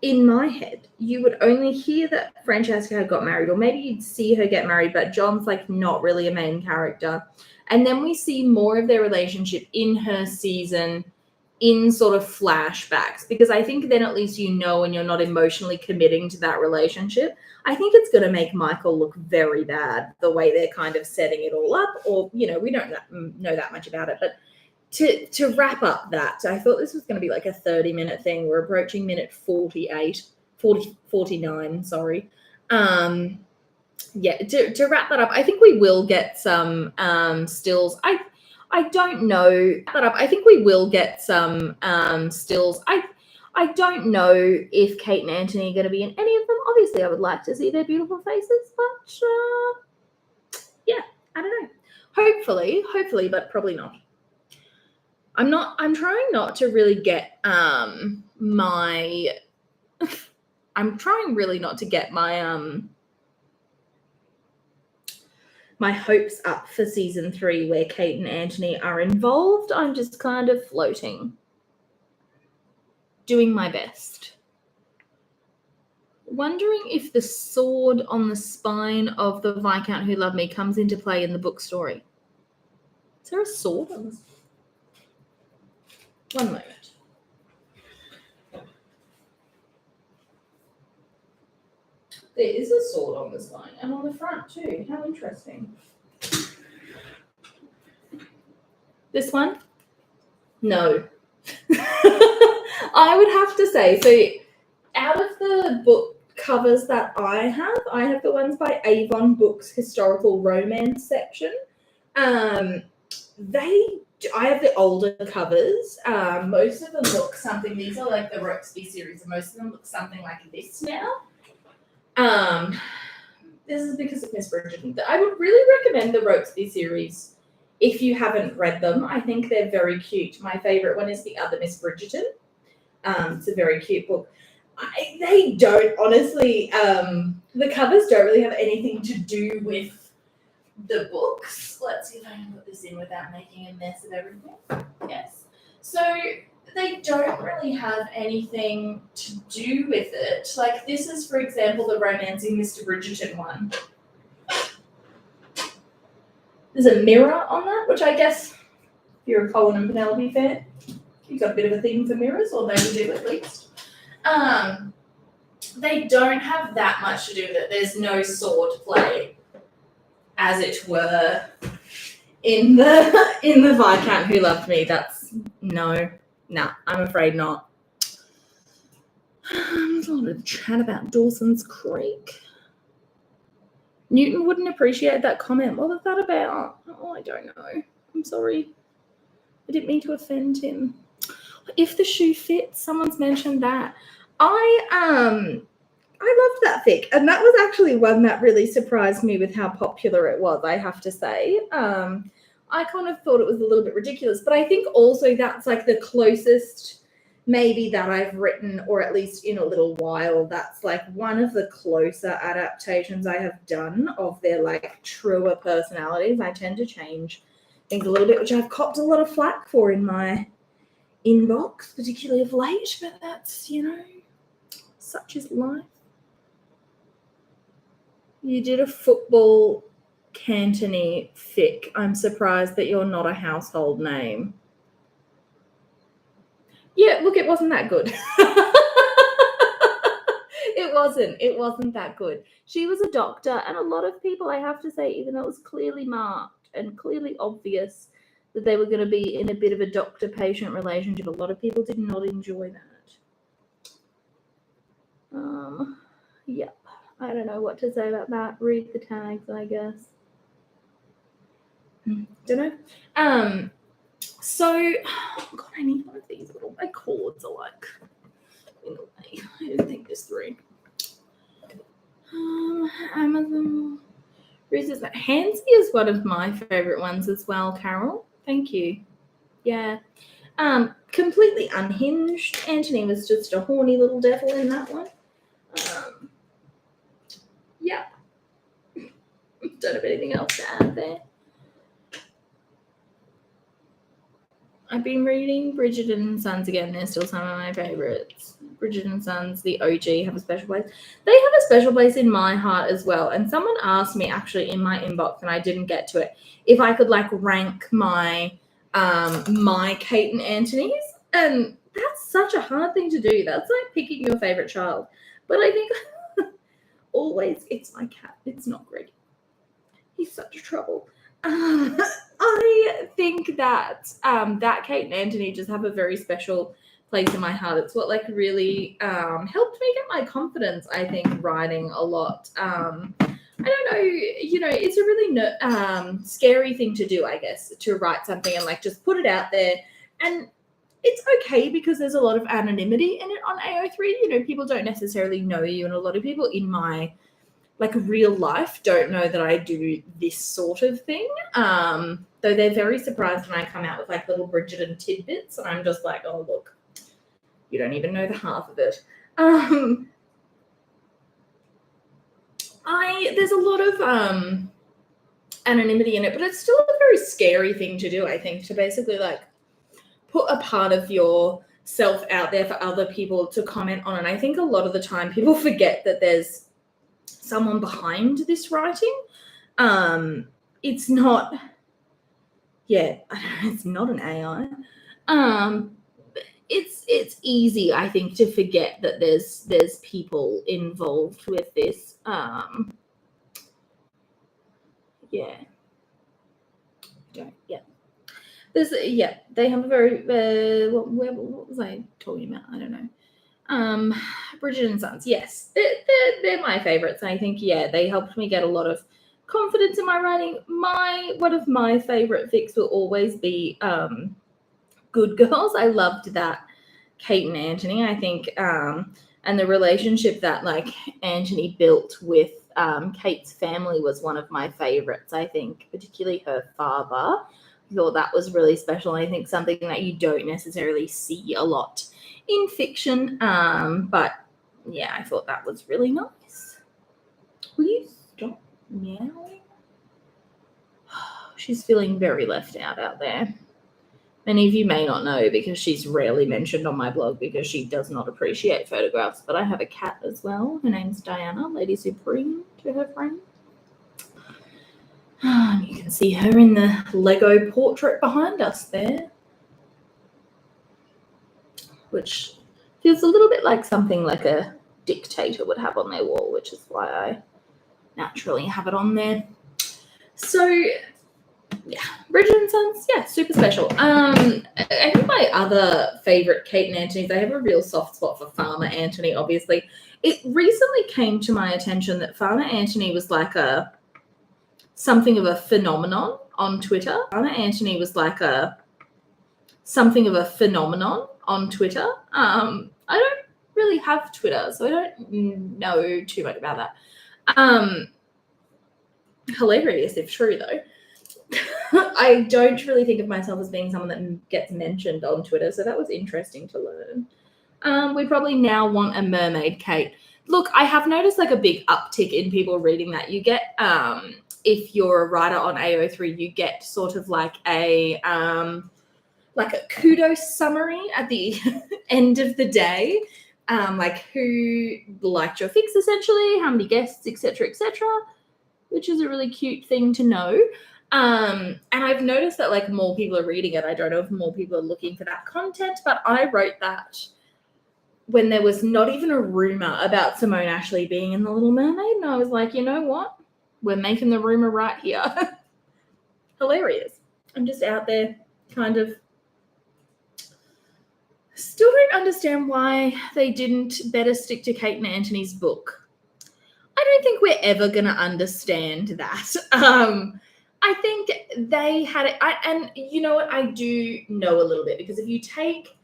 in my head, you would only hear that Francesca had got married, or maybe you'd see her get married, but John's like not really a main character. And then we see more of their relationship in her season in sort of flashbacks, because I think then at least you know, and you're not emotionally committing to that relationship. I think it's going to make Michael look very bad the way they're kind of setting it all up, or, you know, we don't know that much about it, but to wrap up that, I thought this was going to be like a 30-minute thing. We're approaching minute 49, sorry. Yeah, to wrap that up, I think we will get some stills. I don't know that up. I think we will get some stills. I don't know if Kate and Anthony are going to be in any of them. Obviously, I would like to see their beautiful faces, but yeah, I don't know. Hopefully, but probably not. I'm trying not to really get my my hopes up for season 3 where Kate and Anthony are involved. I'm just kind of floating, doing my best. Wondering if the sword on the spine of the Viscount Who Loved Me comes into play in the book story. Is there a sword on this? One moment. There is a sword on the spine and on the front too. How interesting. This one? No. I would have to say, so out of the book covers that I have the ones by Avon Books Historical Romance section. I have the older covers. Most of them look something, these are like the Roxby series, and most of them look something like this now. This is because of Miss Bridgerton. I would really recommend the Roxby series if you haven't read them. I think they're very cute. My favorite one is The Other Miss Bridgerton. It's a very cute book. They don't, honestly, the covers don't really have anything to do with the books. Let's see if I can put this in without making a mess of everything. Yes. So they don't really have anything to do with it. Like this is, for example, the Romancing Mr. Bridgerton one. There's a mirror on that, which I guess if you're a Colin and Penelope fan, you've got a bit of a theme for mirrors, or they do at least. They don't have that much to do with it. There's no sword play, as it were, in the Viscount Who Loved Me. That's I'm afraid not. There's a lot of chat about Dawson's Creek. Newton wouldn't appreciate that comment. What was that about? Oh, I don't know. I'm sorry. I didn't mean to offend him. If the shoe fits, someone's mentioned that. I loved that fic, and that was actually one that really surprised me with how popular it was, I have to say. I kind of thought it was a little bit ridiculous, but I think also that's like the closest maybe that I've written, or at least in a little while, that's like one of the closer adaptations I have done of their like truer personalities. I tend to change things a little bit, which I've copped a lot of flack for in my inbox, particularly of late, but that's, you know, such is life. You did a football Cantony fic. I'm surprised that you're not a household name. Yeah, look, it wasn't that good. It wasn't that good. She was a doctor, and a lot of people, I have to say, even though it was clearly marked and clearly obvious that they were going to be in a bit of a doctor-patient relationship, a lot of people did not enjoy that. Yep. I don't know what to say about that. Read the tags, I guess. Don't know. So, God, I need one of these little. My cords are like in the way. I didn't think this through. Amazon. Reese's Handsy is one of my favorite ones as well, Carol. Thank you. Yeah. Completely unhinged. Anthony was just a horny little devil in that one. Yeah. Don't have anything else to add there. I've been reading Bridget and Sons again. They're still some of my favorites. Bridget and Sons, the OG, have a special place. They have a special place in my heart as well. And someone asked me actually in my inbox, and I didn't get to it, if I could like rank my my Kate and Anthony's. And that's such a hard thing to do. That's like picking your favorite child. But I think always it's my cat. It's not Greg. He's such a trouble. I think that that Kate and Anthony just have a very special place in my heart. It's what like really helped me get my confidence, I think, writing a lot. I don't know, it's a really scary thing to do, I guess, to write something and like just put it out there. And it's okay because there's a lot of anonymity in it on AO3. People don't necessarily know you, and a lot of people in my like real life don't know that I do this sort of thing. Though they're very surprised when I come out with like little Bridget and tidbits, and I'm just like, oh look, you don't even know the half of it. There's a lot of anonymity in it, but it's still a very scary thing to do, I think, to basically like put a part of yourself out there for other people to comment on. And I think a lot of the time people forget that there's someone behind this writing. It's not it's not an AI. It's easy, I think, to forget that there's people involved with this. They have a very what was I talking about? I don't know. Bridget and Sons, yes, they're my favorites. I think, they helped me get a lot of confidence in my writing. One of my favorite fics will always be Good Girls. I loved that Kate and Anthony, I think, and the relationship that like Anthony built with Kate's family was one of my favorites. I think, particularly her father. I thought that was really special. I think something that you don't necessarily see a lot in fiction, but I thought that was really nice. Will you stop meowing? She's feeling very left out there. Many of you may not know because she's rarely mentioned on my blog because she does not appreciate photographs, but I have a cat as well. Her name's Diana, Lady Supreme to her friend. You can see her in the Lego portrait behind us there, which feels a little bit like something like a dictator would have on their wall, which is why I naturally have it on there. So, Bridget and Sons, super special. I think my other favorite Kate and Anthony's, I have a real soft spot for Farmer Anthony, obviously. It recently came to my attention that Farmer Anthony was like something of a phenomenon on Twitter. Farmer Anthony was like something of a phenomenon on Twitter. I don't really have Twitter, so I don't know too much about that. Hilarious if true, though. I don't really think of myself as being someone that gets mentioned on Twitter, so that was interesting to learn. We probably now want a mermaid Kate. Look, I have noticed like a big uptick in people reading that. You get, if you're a writer on AO3, you get sort of like a kudos summary at the end of the day, like who liked your fics essentially, how many guests, etc., which is a really cute thing to know. And I've noticed that like more people are reading it. I don't know if more people are looking for that content, but I wrote that when there was not even a rumor about Simone Ashley being in The Little Mermaid. And I was like, you know what? We're making the rumor right here. Hilarious. I'm just out there kind of Still don't understand why they didn't better stick to Kate and Anthony's book. I don't think we're ever going to understand that. I think they had it. And you know what? I do know a little bit, because if you take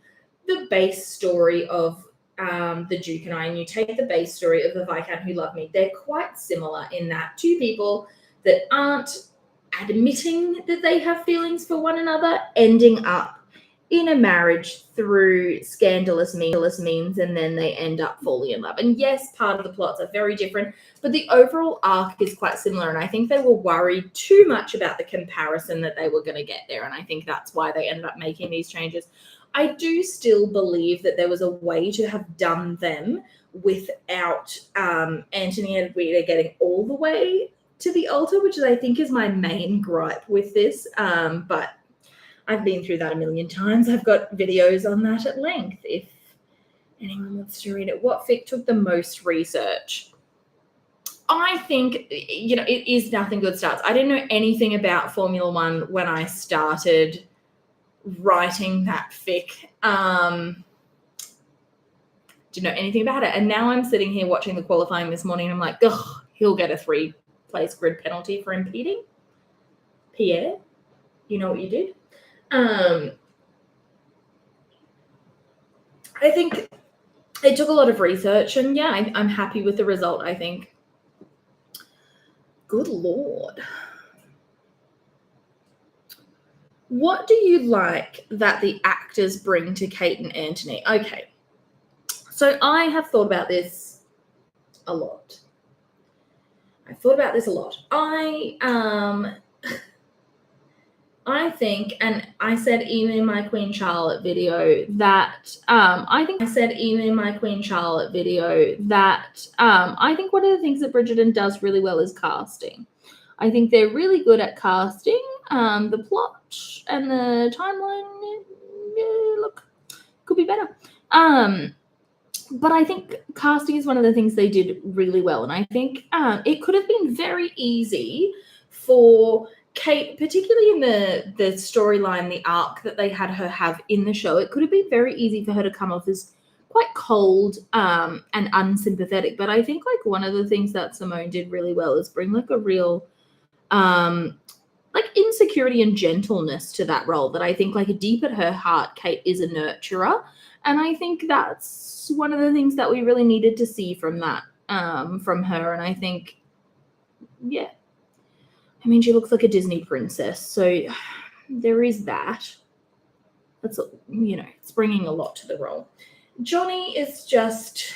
the base story of the Duke and I, and you take the base story of the Viscount Who Loved Me, they're quite similar in that two people that aren't admitting that they have feelings for one another ending up in a marriage through scandalous means, and then they end up falling in love. And yes, part of the plots are very different, but the overall arc is quite similar. And I think they were worried too much about the comparison that they were going to get there. And I think that's why they ended up making these changes. I do still believe that there was a way to have done them without Anthony and Rita getting all the way to the altar, which I think is my main gripe with this. But I've been through that a million times. I've got videos on that at length if anyone wants to read it. What fic took the most research? I think, it is Nothing Good Starts. I didn't know anything about Formula One when I started writing that fic. Didn't know anything about it. And now I'm sitting here watching the qualifying this morning, and I'm like, ugh, he'll get a 3-place grid penalty for impeding. Pierre, you know what you did? I think it took a lot of research, and yeah, I'm happy with the result, I think. Good Lord. What do you like that the actors bring to Kate and Anthony? Okay. So I have thought about this a lot. I think, and I said even in my Queen Charlotte video that I think one of the things that Bridgerton does really well is casting. I think they're really good at casting. The plot and the timeline, look, could be better. But I think casting is one of the things they did really well. And I think it could have been very easy for Kate, particularly in the storyline, the arc that they had her have in the show, it could have been very easy for her to come off as quite cold and unsympathetic. But I think like one of the things that Simone did really well is bring like a real like insecurity and gentleness to that role, that I think like deep at her heart, Kate is a nurturer. And I think that's one of the things that we really needed to see from that, from her. And I think, yeah, I mean, she looks like a Disney princess. So there is that. That's, it's bringing a lot to the role. Johnny is just,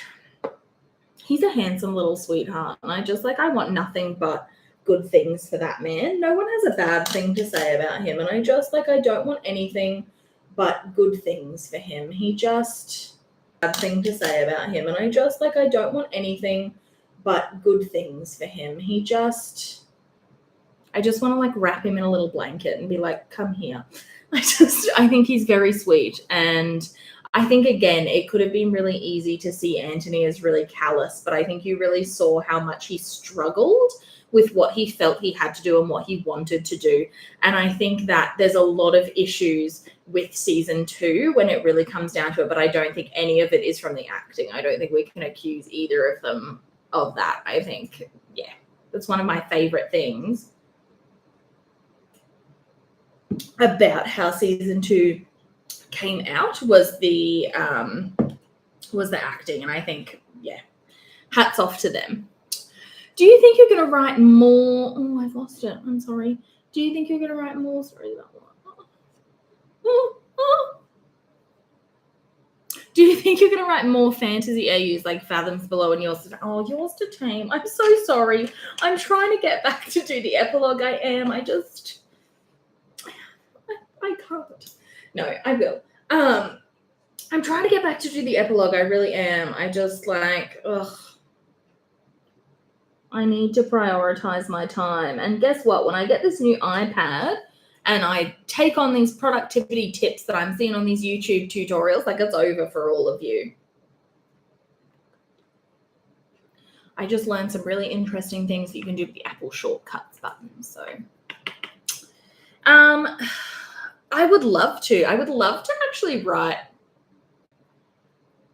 he's a handsome little sweetheart. And I want nothing but good things for that man. No one has a bad thing to say about him. And I don't want anything but good things for him. I don't want anything but good things for him. I just want to like wrap him in a little blanket and be like, come here. I think he's very sweet. And I think, again, it could have been really easy to see Anthony as really callous, but I think you really saw how much he struggled with what he felt he had to do and what he wanted to do. And I think that there's a lot of issues with season 2 when it really comes down to it, but I don't think any of it is from the acting. I don't think we can accuse either of them of that. I think, yeah, that's one of my favorite things about how season 2 came out was the acting. And I think, yeah, hats off to them. Do you think you're going to write more? Oh, I've lost it. I'm sorry. Do you think you're going to write more stories about what? Do you think you're going to write more fantasy AUs like Fathoms Below and Yours to Tame? I'm so sorry. I'm trying to get back to do the epilogue. I am. I can't. No, I will. I'm trying to get back to do the epilogue. I really am. I need to prioritize my time. And guess what? When I get this new iPad and I take on these productivity tips that I'm seeing on these YouTube tutorials, like it's over for all of you. I just learned some really interesting things that you can do with the Apple Shortcuts button. So, I would love to actually write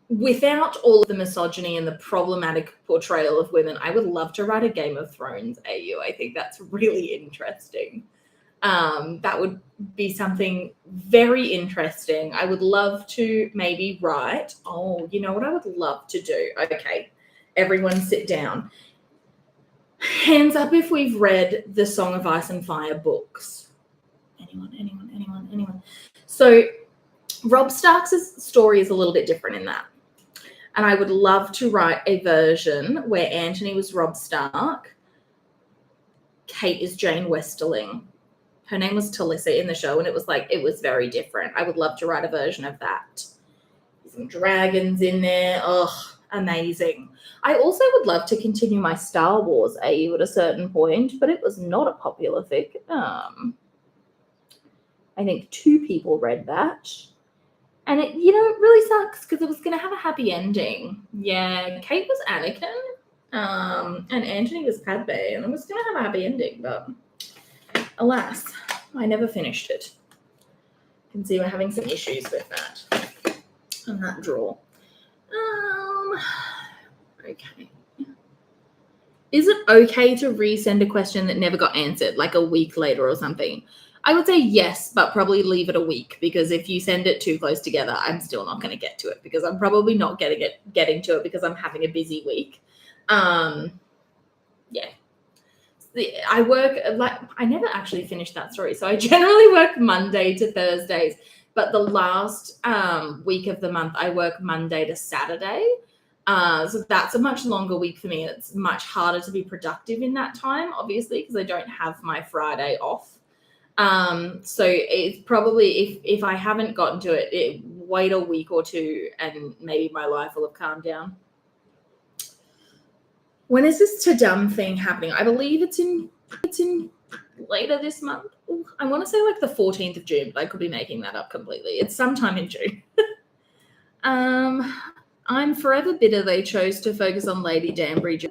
without all of the misogyny and the problematic portrayal of women, I would love to write a Game of Thrones AU. I think that's really interesting. That would be something very interesting. I would love to maybe write. Oh, you know what I would love to do? Okay, everyone sit down. Hands up if we've read the Song of Ice and Fire books. Anyone. So Robb Stark's story is a little bit different in that. And I would love to write a version where Anthony was Robb Stark, Kate is Jane Westerling. Her name was Talissa in the show, and it was very different. I would love to write a version of that. Some dragons in there. Oh, amazing. I also would love to continue my Star Wars AU at a certain point, but it was not a popular fic. I think 2 people read that. And it really sucks because it was going to have a happy ending. Yeah, Kate was Anakin, and Anthony was Padme, and it was going to have a happy ending, but alas, I never finished it. You can see we're having some issues with that and that draw. Okay. Is it okay to resend a question that never got answered, like a week later or something? I would say yes, but probably leave it a week, because if you send it too close together, I'm still not going to get to it, because I'm probably not getting to it because I'm having a busy week. Yeah. I work, I never actually finished that story. So I generally work Monday to Thursdays, but the last week of the month, I work Monday to Saturday. So that's a much longer week for me. It's much harder to be productive in that time, obviously, because I don't have my Friday off. So it's probably, if I haven't gotten to it, wait a week or 2 and maybe my life will have calmed down. When is this Tadum thing happening? I believe it's in later this month. Ooh, I want to say like the 14th of June, but I could be making that up completely. It's sometime in June. I'm forever bitter they chose to focus on Lady Danbury. During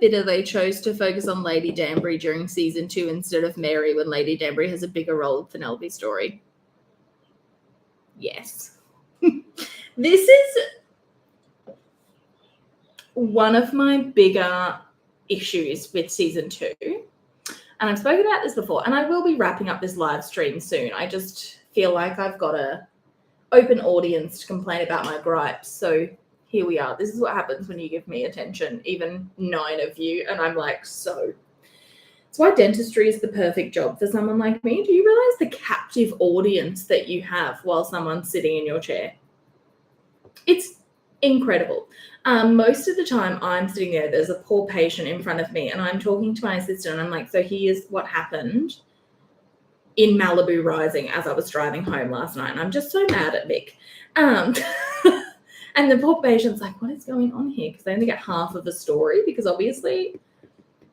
season 2 instead of Mary, when Lady Danbury has a bigger role in Penelope's story. Yes. This is one of my bigger issues with season 2. And I've spoken about this before, and I will be wrapping up this live stream soon. I just feel like I've got an open audience to complain about my gripes. So here we are. This is what happens when you give me attention, even 9 of you. And I'm like, so. That's why dentistry is the perfect job for someone like me. Do you realize the captive audience that you have while someone's sitting in your chair? It's incredible. Most of the time I'm sitting there, there's a poor patient in front of me, and I'm talking to my assistant, and I'm like, so here's what happened in Malibu Rising as I was driving home last night. And I'm just so mad at Mick. And the poor patient's like, what is going on here? Because they only get half of the story, because obviously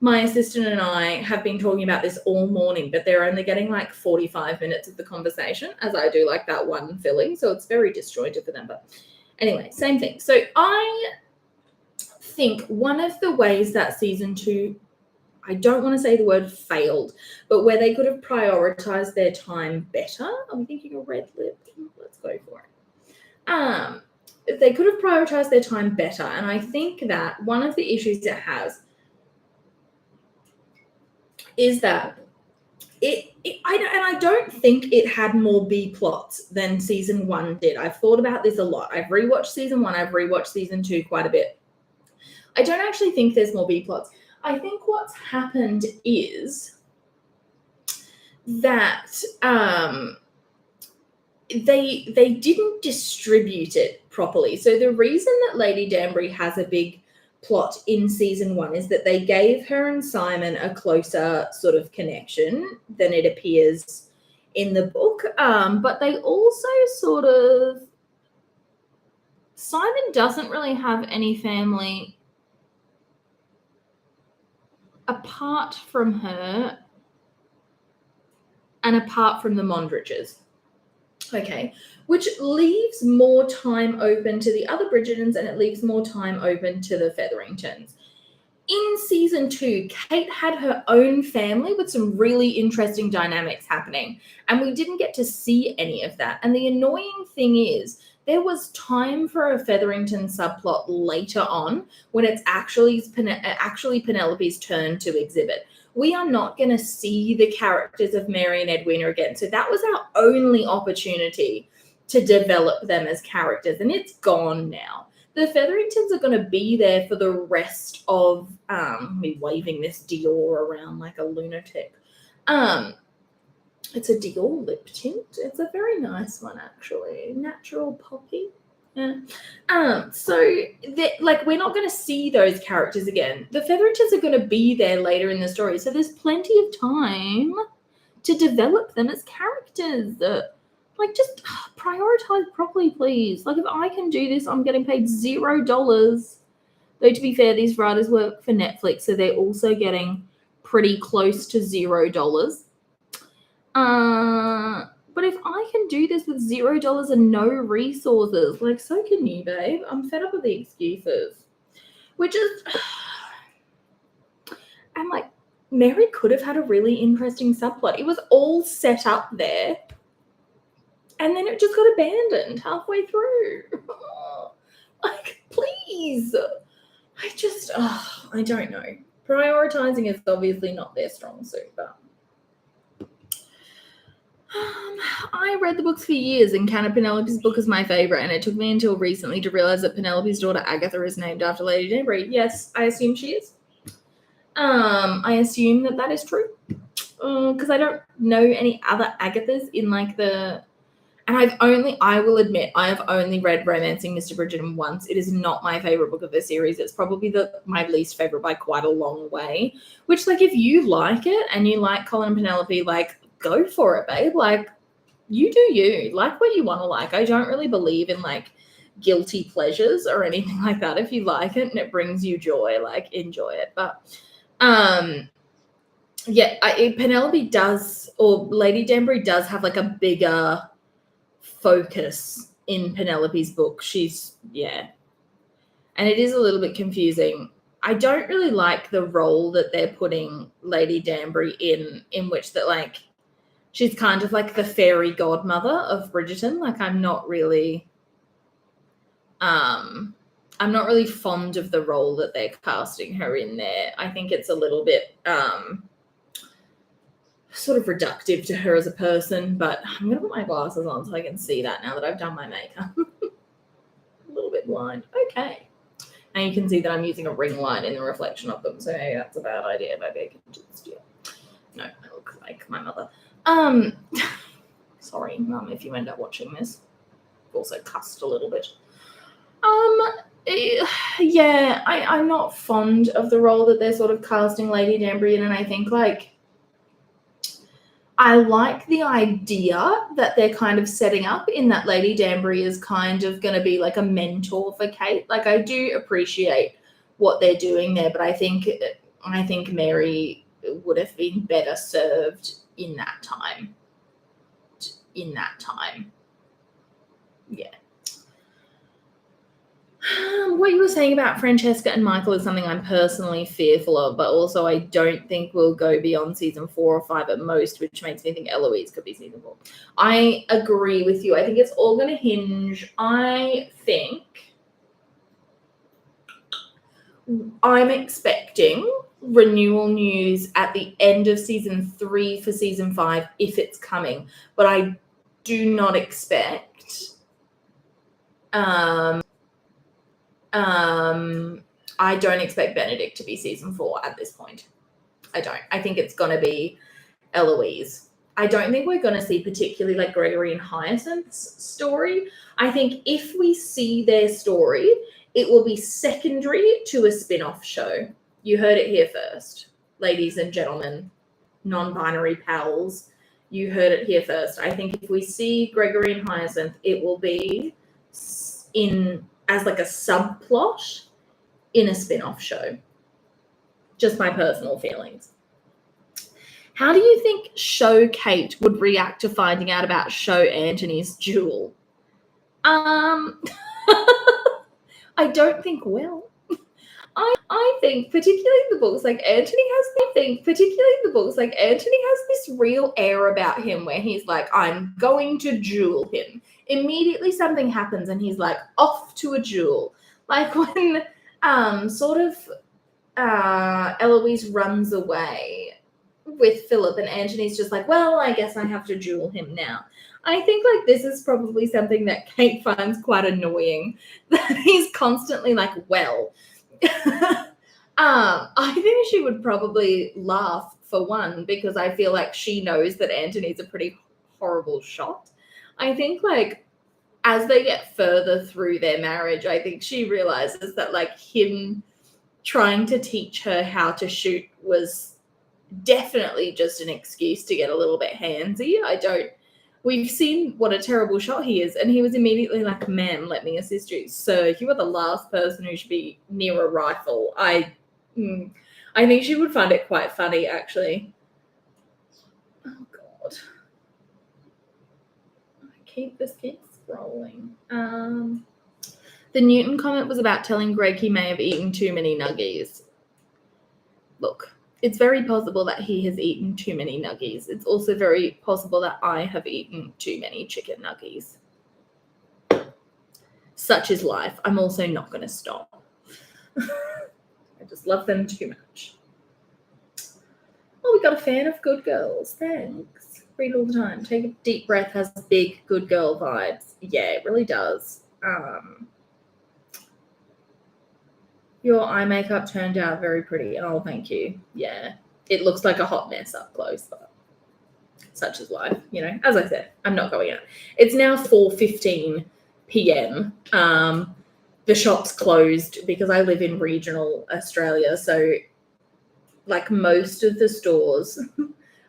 my assistant and I have been talking about this all morning, but they're only getting like 45 minutes of the conversation, as I do like that one filling. So it's very disjointed for them. But anyway, same thing. So I think one of the ways that season 2, I don't want to say the word failed, but where they could have prioritized their time better. I'm thinking a red lip. Let's go for it. They could have prioritized their time better. And I think that one of the issues it has is that I don't think it had more B plots than season 1 did. I've thought about this a lot. I've rewatched season 1. I've rewatched season 2 quite a bit. I don't actually think there's more B plots. I think what's happened is that they didn't distribute it properly. So the reason that Lady Danbury has a big plot in season 1 is that they gave her and Simon a closer sort of connection than it appears in the book. But they also sort of, Simon doesn't really have any family apart from her and apart from the Mondridges. Okay, which leaves more time open to the other Bridgertons, and it leaves more time open to the Featheringtons. In season 2, Kate had her own family with some really interesting dynamics happening, and we didn't get to see any of that. And the annoying thing is there was time for a Featherington subplot later on when it's actually Penelope's turn to exhibit. We are not going to see the characters of Mary and Edwina again. So that was our only opportunity to develop them as characters, and it's gone now. The Featheringtons are going to be there for the rest of me waving this Dior around like a lunatic. It's a Dior lip tint. It's a very nice one, actually. Natural poppy. Yeah. So like we're not going to see those characters again. The Featheringtons are going to be there later in the story, so there's plenty of time to develop them as characters. Like, just prioritize properly, please. Like, if I can do this, I'm getting paid $0. Though, to be fair, these writers work for Netflix, so they're also getting pretty close to $0. But if I can do this with $0 and no resources, like, so can you, babe. I'm fed up with the excuses. Which is... I'm like, Mary could have had a really interesting subplot. It was all set up there. And then it just got abandoned halfway through. Like, please. I don't know. Prioritizing is obviously not their strong suit, but I read the books for years, and Canon Penelope's book is my favorite, and it took me until recently to realize that Penelope's daughter Agatha is named after Lady Danbury. Yes, I assume she is. I assume that is true, because I don't know any other Agathas in like the. And I will admit, I have only read Romancing Mr. Bridgerton once. It is not my favorite book of the series. It's probably my least favorite by quite a long way. Which, like, if you like it and you like Colin and Penelope, like, go for it, babe. Like, you do you. Like what you want to like. I don't really believe in, like, guilty pleasures or anything like that. If you like it and it brings you joy, like, enjoy it. But, yeah, Penelope does, or Lady Danbury does have, like, a bigger focus in Penelope's book. And it is a little bit confusing. I don't really like the role that they're putting Lady Danbury in which that, like, she's kind of like the fairy godmother of Bridgerton. Like, I'm not really fond of the role that they're casting her in there. I think it's a little bit sort of reductive to her as a person, but I'm going to put my glasses on so I can see that now that I've done my makeup. A little bit blind. Okay. And you can see that I'm using a ring light in the reflection of them, so maybe that's a bad idea. Maybe I can just, no, I look like my mother. Sorry, Mum, if you end up watching this. I've also cussed a little bit. Yeah, I'm not fond of the role that they're sort of casting Lady Danbury in, and I think, like, I like the idea that they're kind of setting up in that Lady Danbury is kind of going to be like a mentor for Kate. Like, I do appreciate what they're doing there, but I think Mary would have been better served in that time. Yeah. What you were saying about Francesca and Michael is something I'm personally fearful of, but also I don't think we'll go beyond season 4 or 5 at most, which makes me think Eloise could be season 4. I agree with you. I think it's all going to hinge. I think I'm expecting renewal news at the end of season 3 for season 5 if it's coming, but I do not expect I don't expect Benedict to be season 4 at this point. I don't. I think it's going to be Eloise. I don't think we're going to see particularly like Gregory and Hyacinth's story. I think if we see their story, it will be secondary to a spin-off show. You heard it here first, ladies and gentlemen, non-binary pals. You heard it here first. I think if we see Gregory and Hyacinth, it will be as like a subplot in a spin-off show. Just my personal feelings. How do you think Show Kate would react to finding out about Show Anthony's duel? I don't think well. I think particularly in the books, like Anthony has this real air about him where he's like, I'm going to duel him. immediately something happens and he's like off to a duel. Like when sort of Eloise runs away with Philip and Anthony's just like, well, I guess I have to duel him now. I think like this is probably something that Kate finds quite annoying, that he's constantly like, well. I think she would probably laugh for one, because I feel like she knows that Anthony's a pretty horrible shot. I think like as they get further through their marriage, I think she realizes that like him trying to teach her how to shoot was definitely just an excuse to get a little bit handsy. We've seen what a terrible shot he is, and he was immediately like, ma'am, let me assist you. Sir, you are the last person who should be near a rifle. I think she would find it quite funny, actually. Oh, God. This keeps scrolling. The Newton comment was about telling Greg he may have eaten too many nuggies. Look, it's very possible that he has eaten too many nuggies. It's also very possible that I have eaten too many chicken nuggies. Such is life. I'm also not going to stop. I just love them too much. Oh, we got a fan of Good Girls. Thanks. Read all the time. Take a deep breath. Has big Good Girl vibes. Yeah, it really does. Your eye makeup turned out very pretty. Oh, thank you. Yeah, it looks like a hot mess up close, but such is life. You know, as I said, I'm not going out. It's now 4:15 p.m. The shop's closed because I live in regional Australia. So like most of the stores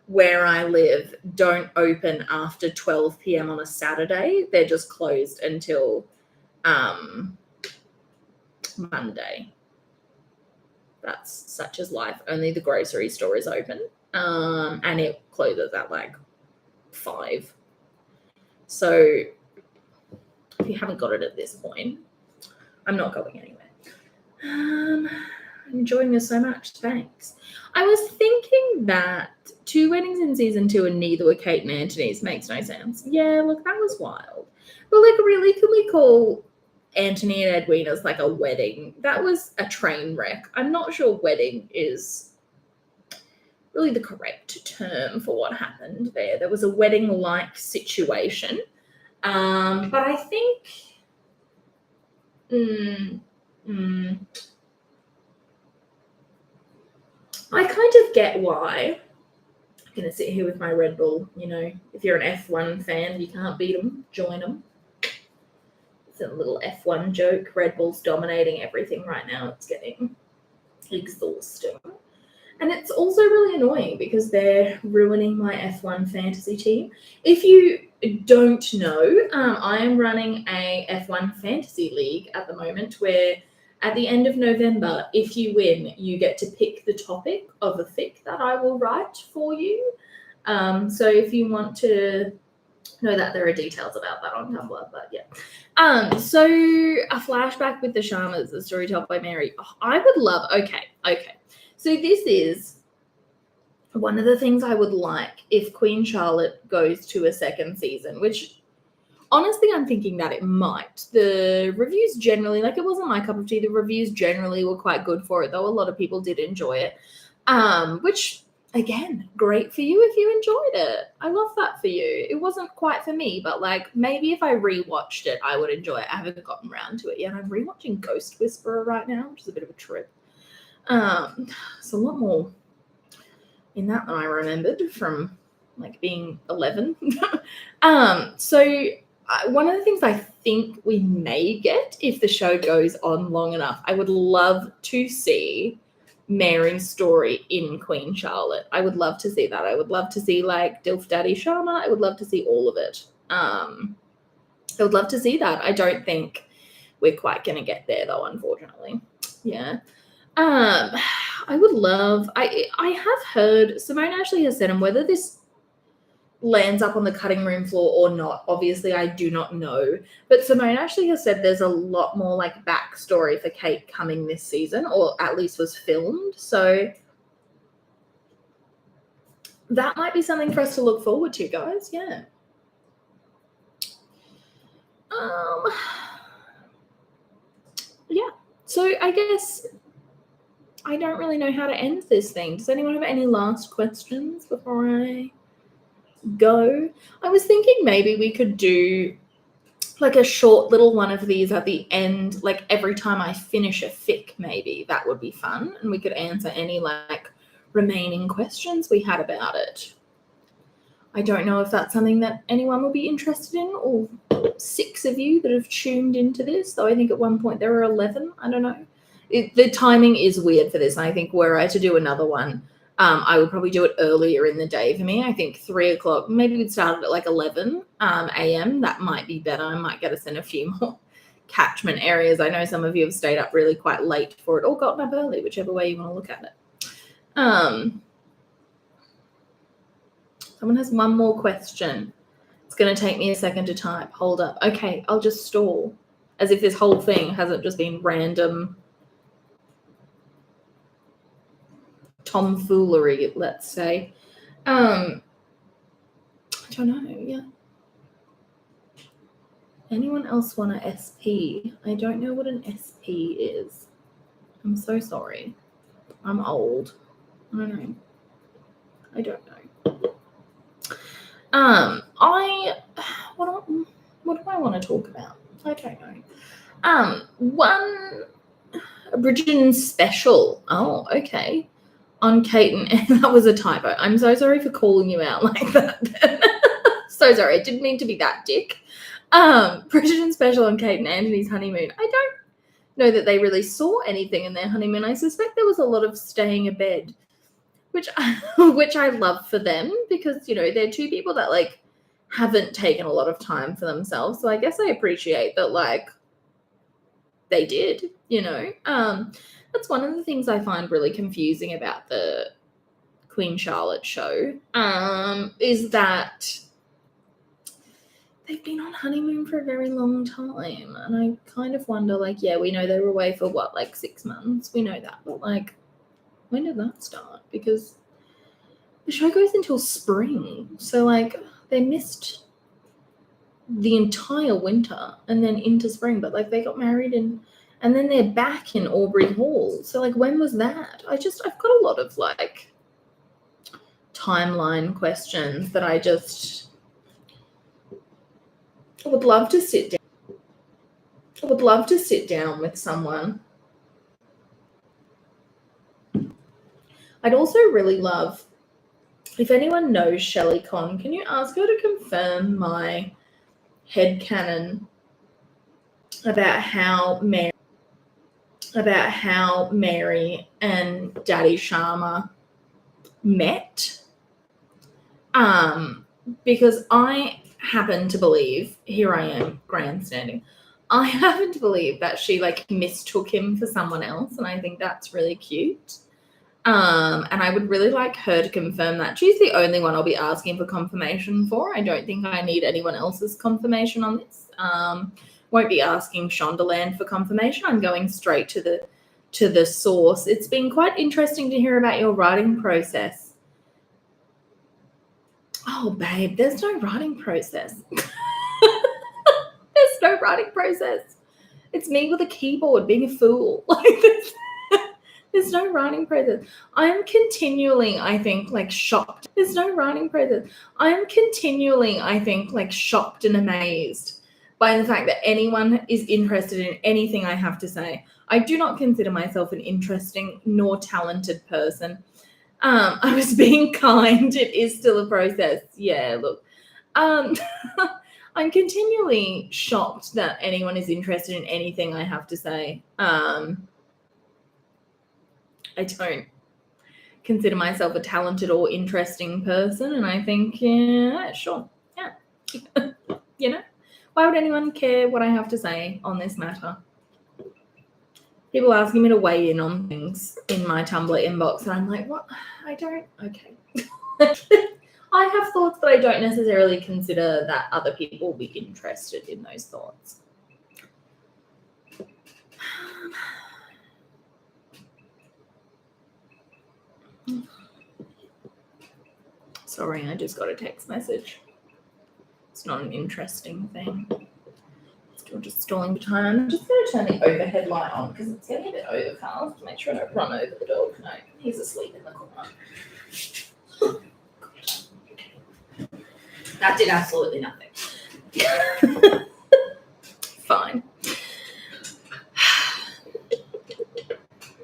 where I live don't open after 12 p.m. on a Saturday. They're just closed until Monday. That's such as life. Only the grocery store is open, and it closes at like 5. So if you haven't got it at this point, I'm not going anywhere. I'm enjoying this so much. Thanks. I was thinking that 2 weddings in season 2 and neither were Kate and Anthony's makes no sense. Yeah, look, that was wild. But like, really, can we call Anthony and Edwina's like a wedding? That was a train wreck. I'm not sure wedding is really the correct term for what happened there. There was a wedding-like situation. But I think I kind of get why. I'm going to sit here with my Red Bull. You know, if you're an F1 fan, you can't beat them, join them. It's a little F1 joke. Red Bull's dominating everything right now. It's getting exhausting. And it's also really annoying because they're ruining my F1 fantasy team. If you don't know, I am running a F1 fantasy league at the moment where at the end of November, if you win, you get to pick the topic of a fic that I will write for you. So if you want to know that, there are details about that on Tumblr, but yeah. So a flashback with the Sharmas, a story told by Mary. Oh, I would love, okay. So this is one of the things I would like if Queen Charlotte goes to a second season, which honestly I'm thinking that it might. The reviews generally, like it wasn't my cup of tea, the reviews generally were quite good for it, though a lot of people did enjoy it, which again, great for you if you enjoyed it. I love that for you. It wasn't quite for me, but like maybe if I rewatched it, I would enjoy it. I haven't gotten around to it yet. I'm rewatching Ghost Whisperer right now, which is a bit of a trip. It's a lot more in that than I remembered from like being 11. So one of the things I think we may get if the show goes on long enough, I would love to see Mary's story in Queen Charlotte. I would love to see that. I would love to see like Dilf Daddy Sharma. I would love to see all of it. I would love to see that. I don't think we're quite going to get there though, unfortunately. Yeah. I would love, I have heard, Simone Ashley has said, and whether this lands up on the cutting room floor or not, obviously I do not know, but Simone Ashley has said there's a lot more like backstory for Kate coming this season, or at least was filmed, so that might be something for us to look forward to, guys. Yeah. Yeah. So I guess I don't really know how to end this thing. Does anyone have any last questions before I go? I was thinking maybe we could do like a short little one of these at the end, like every time I finish a fic, maybe that would be fun, and we could answer any like remaining questions we had about it. I don't know if that's something that anyone will be interested in, or 6 of you that have tuned into this, though I think at one point there were 11. I don't know. The timing is weird for this, and I think were I to do another one, I would probably do it earlier in the day for me. I think 3 o'clock, maybe we'd start at like 11 a.m. That might be better. I might get us in a few more catchment areas. I know some of you have stayed up really quite late for it, or gotten up early, whichever way you want to look at it. Someone has one more question. It's going to take me a second to type. Hold up. Okay, I'll just stall. As if this whole thing hasn't just been random tomfoolery, let's say. I don't know, yeah. Anyone else want a SP? I don't know what an SP is. I'm so sorry. I'm old. I don't know. What do I want to talk about? I don't know. One Bridgerton special. Oh, okay. On Kate and that was a typo. I'm so sorry for calling you out like that. So sorry. I didn't mean to be that dick. Bridgerton special on Kate and Anthony's honeymoon. I don't know that they really saw anything in their honeymoon. I suspect there was a lot of staying abed, which I love for them, because, you know, they're two people that like haven't taken a lot of time for themselves. So I guess I appreciate that, like, they did, you know. That's one of the things I find really confusing about the Queen Charlotte show, is that they've been on honeymoon for a very long time. And I kind of wonder, like, yeah, we know they were away for what, like 6 months? We know that. But, like, when did that start? Because the show goes until spring. So, like, they missed the entire winter and then into spring. But, like, they got married and then they're back in Aubrey Hall. So, like, when was that? I've got a lot of, like, timeline questions that I would love to sit down. I would love to sit down with someone. I'd also really love, if anyone knows Shelley Conn, can you ask her to confirm my headcanon about how Mary and Daddy Sharma met? Because I happen to believe, here I am grandstanding, I happen to believe that she like mistook him for someone else, and I think that's really cute. And I would really like her to confirm that. She's the only one I'll be asking for confirmation for. I don't think I need anyone else's confirmation on this. Won't be asking Shondaland for confirmation. I'm going straight to the source. It's been quite interesting to hear about your writing process. Oh, babe, there's no writing process. There's no writing process. It's me with a keyboard being a fool. Like, there's no writing process. I'm continually, I think, like shocked. There's no writing process. I'm continually, I think, like shocked and amazed by the fact that anyone is interested in anything I have to say. I do not consider myself an interesting nor talented person. I was being kind. It is still a process. Yeah, look. I'm continually shocked that anyone is interested in anything I have to say. I don't consider myself a talented or interesting person, and I think, yeah, sure. Yeah. You know, why would anyone care what I have to say on this matter? People asking me to weigh in on things in my Tumblr inbox, and I'm like, what? I don't. Okay. I have thoughts, but I don't necessarily consider that other people will be interested in those thoughts. Sorry, I just got a text message. It's not an interesting thing. just stalling for time. I'm just going to turn the overhead light on because it's getting a bit overcast to make sure I don't run over the dog. No, he's asleep in the corner. That did absolutely nothing. Fine.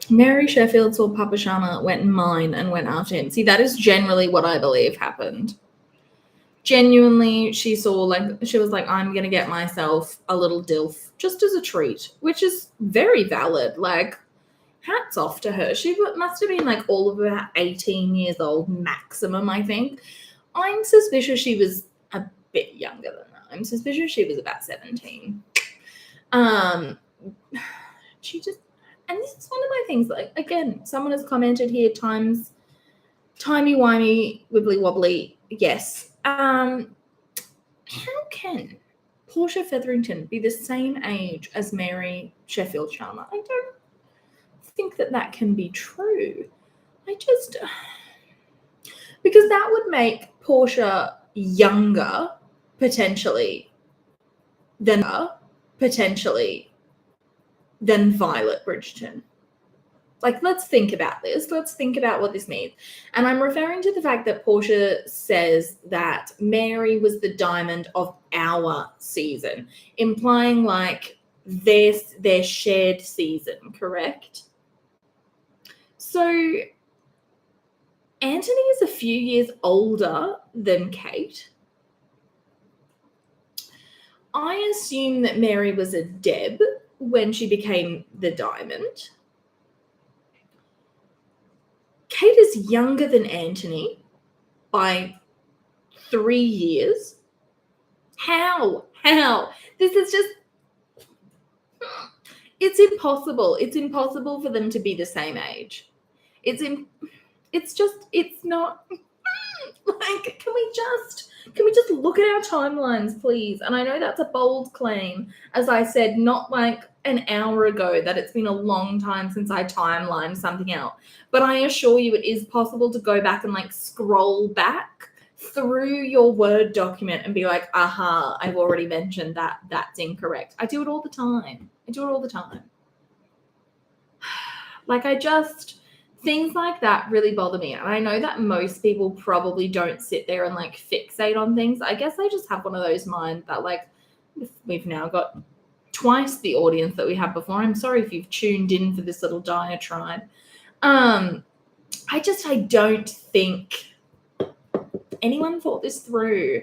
Mary Sheffield saw Papa Sharma, went mine, and went after him. See, that is generally what I believe happened. Genuinely, she was like, I'm going to get myself a little DILF just as a treat, which is very valid. Like, hats off to her. She must have been like all of about 18 years old maximum, I think. I'm suspicious she was a bit younger than that. I'm suspicious she was about 17. She just, and this is one of my things, like, again, someone has commented here, timey-wimey, wibbly-wobbly, yes. How can Portia Featherington be the same age as Mary Sheffield Sharma? I don't think that can be true. Because that would make Portia younger, potentially, than Violet Bridgerton. Like, let's think about this. Let's think about what this means. And I'm referring to the fact that Portia says that Mary was the diamond of our season, implying like their shared season, correct? So Anthony is a few years older than Kate. I assume that Mary was a Deb when she became the diamond. Kate is younger than Anthony by 3 years. How? This is just, it's impossible. It's impossible for them to be the same age. It's not, like, can we just look at our timelines, please? And I know that's a bold claim, as I said, not like an hour ago, that it's been a long time since I timelined something out. But I assure you it is possible to go back and like scroll back through your Word document and be like, aha, I've already mentioned that. That's incorrect. I do it all the time. Like, things like that really bother me. And I know that most people probably don't sit there and like fixate on things. I guess I just have one of those minds that, like, we've now got twice the audience that we had before. I'm sorry if you've tuned in for this little diatribe. I don't think anyone thought this through.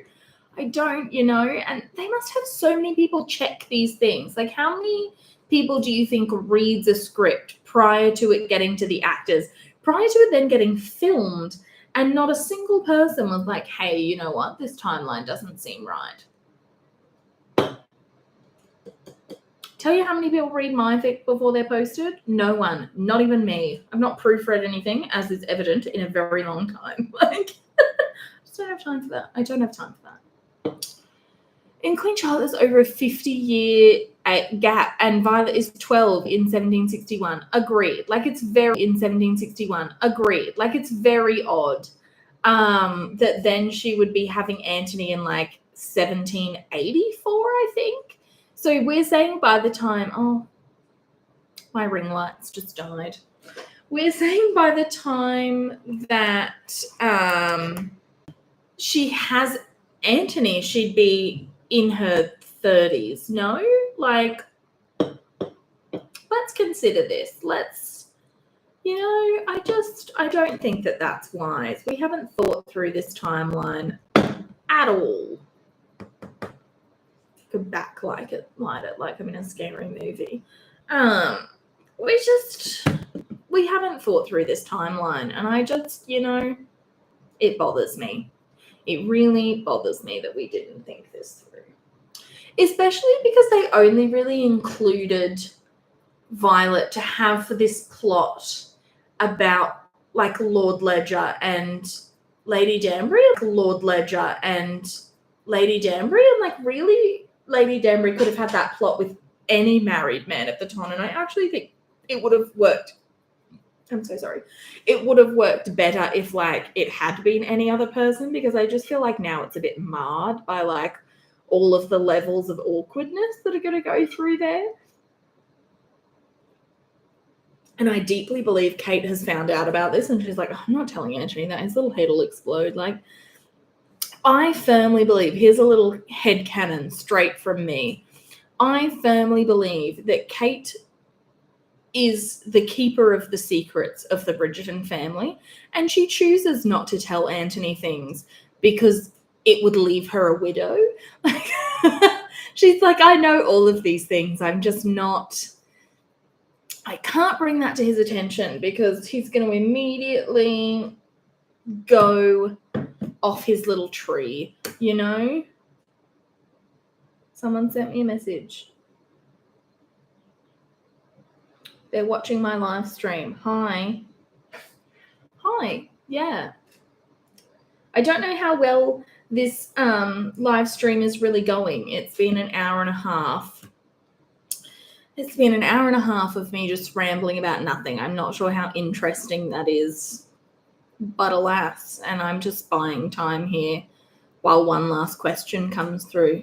I don't, and they must have so many people check these things. Like, how many people do you think reads a script prior to it getting to the actors, prior to it then getting filmed, and not a single person was like, hey, you know what, this timeline doesn't seem right? Tell you how many people read my fic before they're posted? No one, not even me. I've not proofread anything, as is evident, in a very long time. Like, I just don't have time for that. I don't have time for that. In Queen Charlotte, there's over a 50-year gap, and Violet is 12 in 1761. Agreed. Like, it's very odd that then she would be having Anthony in like 1784, I think. So we're saying by the time, oh, my ring lights just died. We're saying by the time that she has Anthony, she'd be in her 30s. No? Like, let's consider this. I don't think that that's wise. We haven't thought through this timeline at all. Could backlight it like I'm in a scary movie. We haven't thought through this timeline, and I just, it bothers me. It really bothers me that we didn't think this through. Especially because they only really included Violet to have for this plot about like Lord Ledger and Lady Danbury. And like, really, Lady Danbury could have had that plot with any married man at the time, and I actually think it would have worked. I'm so sorry. It would have worked better if like it had been any other person, because I just feel like now it's a bit marred by like all of the levels of awkwardness that are going to go through there. And I deeply believe Kate has found out about this and she's like, I'm not telling Anthony that. His little head will explode. Like, I firmly believe, here's a little headcanon straight from me. I firmly believe that Kate is the keeper of the secrets of the Bridgerton family, and she chooses not to tell Anthony things because it would leave her a widow. She's like, I know all of these things. I'm just not, I can't bring that to his attention because he's going to immediately go off his little tree, you know? Someone sent me a message. They're watching my live stream. Hi. Hi. Yeah. I don't know how well this live stream is really going. It's been an hour and a half. It's been an hour and a half of me just rambling about nothing. I'm not sure how interesting that is. But alas, and I'm just buying time here while one last question comes through.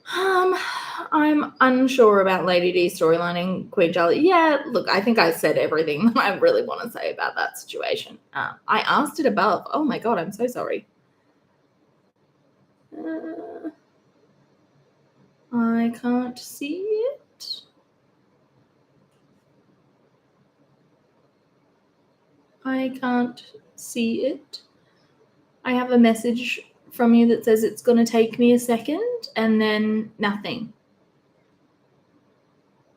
I'm unsure about Lady D storyline and Queen Charlotte. Yeah, look, I think I said everything that I really want to say about that situation. I asked it above. Oh my God, I'm so sorry. I can't see it. I can't see it. I have a message from you that says it's going to take me a second and then nothing.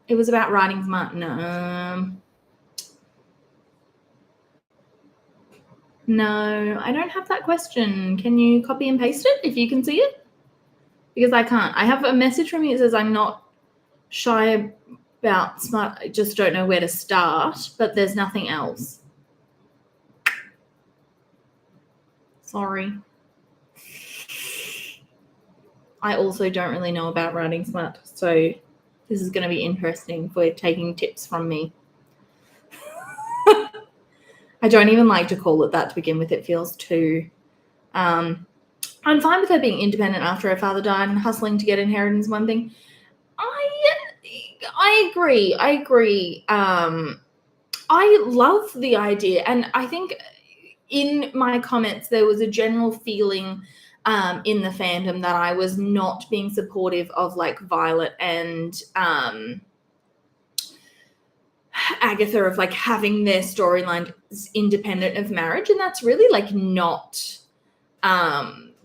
It was about writing smart. No, I don't have that question. Can you copy and paste it if you can see it? Because I can't. I have a message from you that says I'm not shy about smart. I just don't know where to start, but there's nothing else. Sorry. I also don't really know about writing smart, so this is going to be interesting for taking tips from me. I don't even like to call it that to begin with. It feels too... I'm fine with her being independent after her father died and hustling to get inheritance, one thing. I agree. I love the idea, and I think in my comments there was a general feeling in the fandom that I was not being supportive of like Violet and Agatha, of like having their storyline independent of marriage, and that's really like not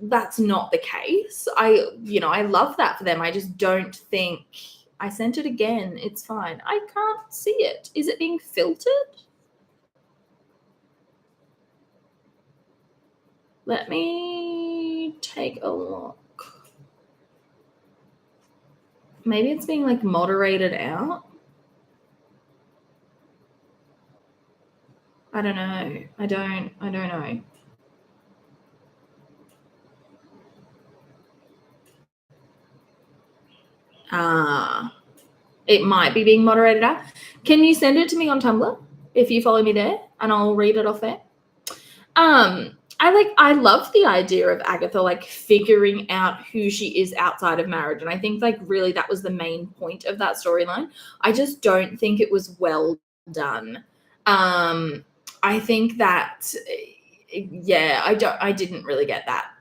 that's not the case. I love that for them. I just don't think... I sent it again. It's fine. I can't see it. Is it being filtered? Let me take a look. Maybe it's being like moderated out. I don't know. I don't know. It might be being moderated out. Can you send it to me on Tumblr if you follow me there, and I'll read it off there? I love the idea of Agatha like figuring out who she is outside of marriage, and I think like really that was the main point of that storyline. I just don't think it was well done. I think that I didn't really get that.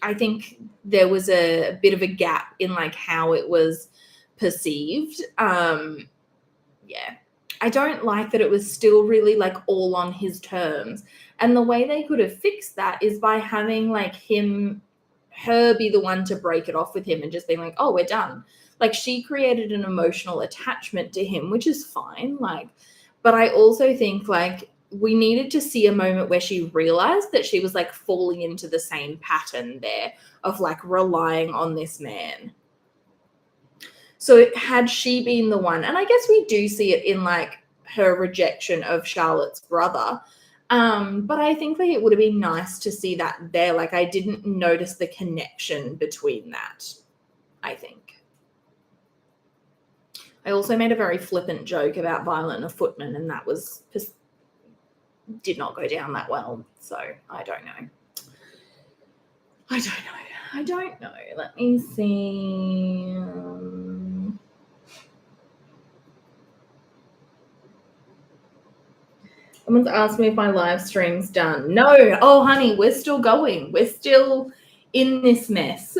I think there was a bit of a gap in like how it was perceived. I don't like that it was still really like all on his terms. And the way they could have fixed that is by having like her be the one to break it off with him and just being like, oh, we're done. Like she created an emotional attachment to him, which is fine. Like, but I also think like we needed to see a moment where she realized that she was like falling into the same pattern there of like relying on this man. So had she been the one, and I guess we do see it in like her rejection of Charlotte's brother, but I think like it would have been nice to see that there. Like I didn't notice the connection between that, I think. I also made a very flippant joke about Violet and a footman, and that was just did not go down that well. So I don't know. I don't know. Let me see. Someone's asked me if my live stream's done. No. Oh, honey, we're still going. We're still in this mess.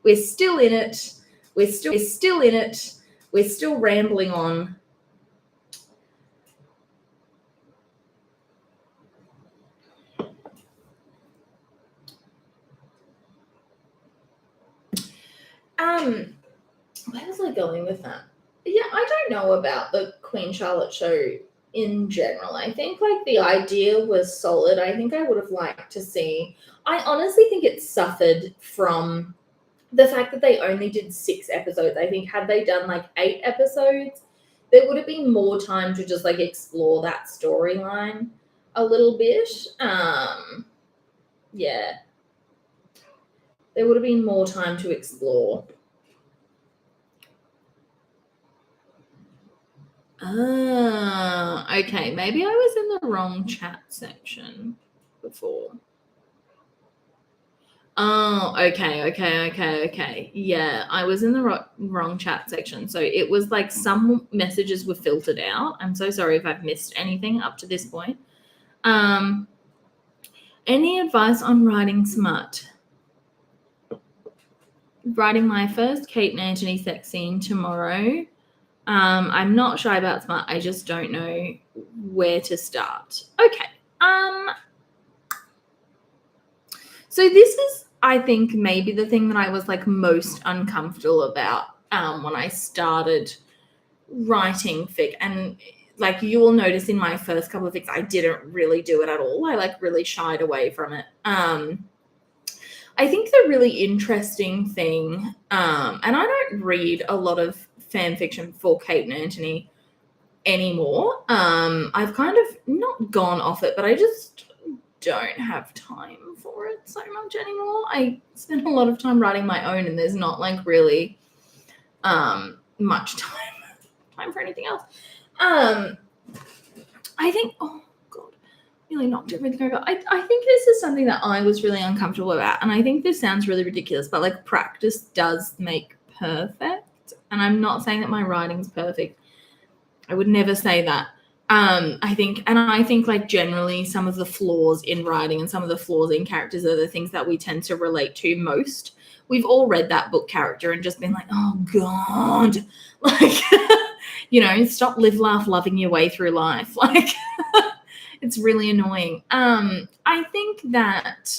We're still in it. We're still in it. We're still rambling on. Where was I going with that? Yeah, I don't know about the Queen Charlotte show in general. I think like the idea was solid. I think I would have liked to see. I honestly think it suffered from the fact that they only did 6 episodes. I think had they done like 8 episodes, there would have been more time to just like explore that storyline a little bit. Yeah. There would have been more time to explore. Okay. Maybe I was in the wrong chat section before. Oh, okay. Yeah, I was in the wrong chat section. So it was like some messages were filtered out. I'm so sorry if I've missed anything up to this point. Any advice on writing smut? Writing my first Kate and Anthony sex scene tomorrow. I'm not shy about smut. I just don't know where to start. Okay. So this is, I think, maybe the thing that I was like most uncomfortable about when I started writing fic. And like you will notice in my first couple of fics, I didn't really do it at all. I like really shied away from it. I think the really interesting thing, and I don't read a lot of fan fiction for Kate and Anthony anymore. I've kind of not gone off it, but I just don't have time for it so much anymore. I spend a lot of time writing my own, and there's not like really much time for anything else. I think, oh god, really knocked everything over. I think this is something that I was really uncomfortable about, and I think this sounds really ridiculous, but like practice does make perfect. And I'm not saying that my writing's perfect. I would never say that. I think like generally some of the flaws in writing and some of the flaws in characters are the things that we tend to relate to most. We've all read that book character and just been like, oh God, like, you know, stop, live, laugh, loving your way through life. Like, it's really annoying. I think that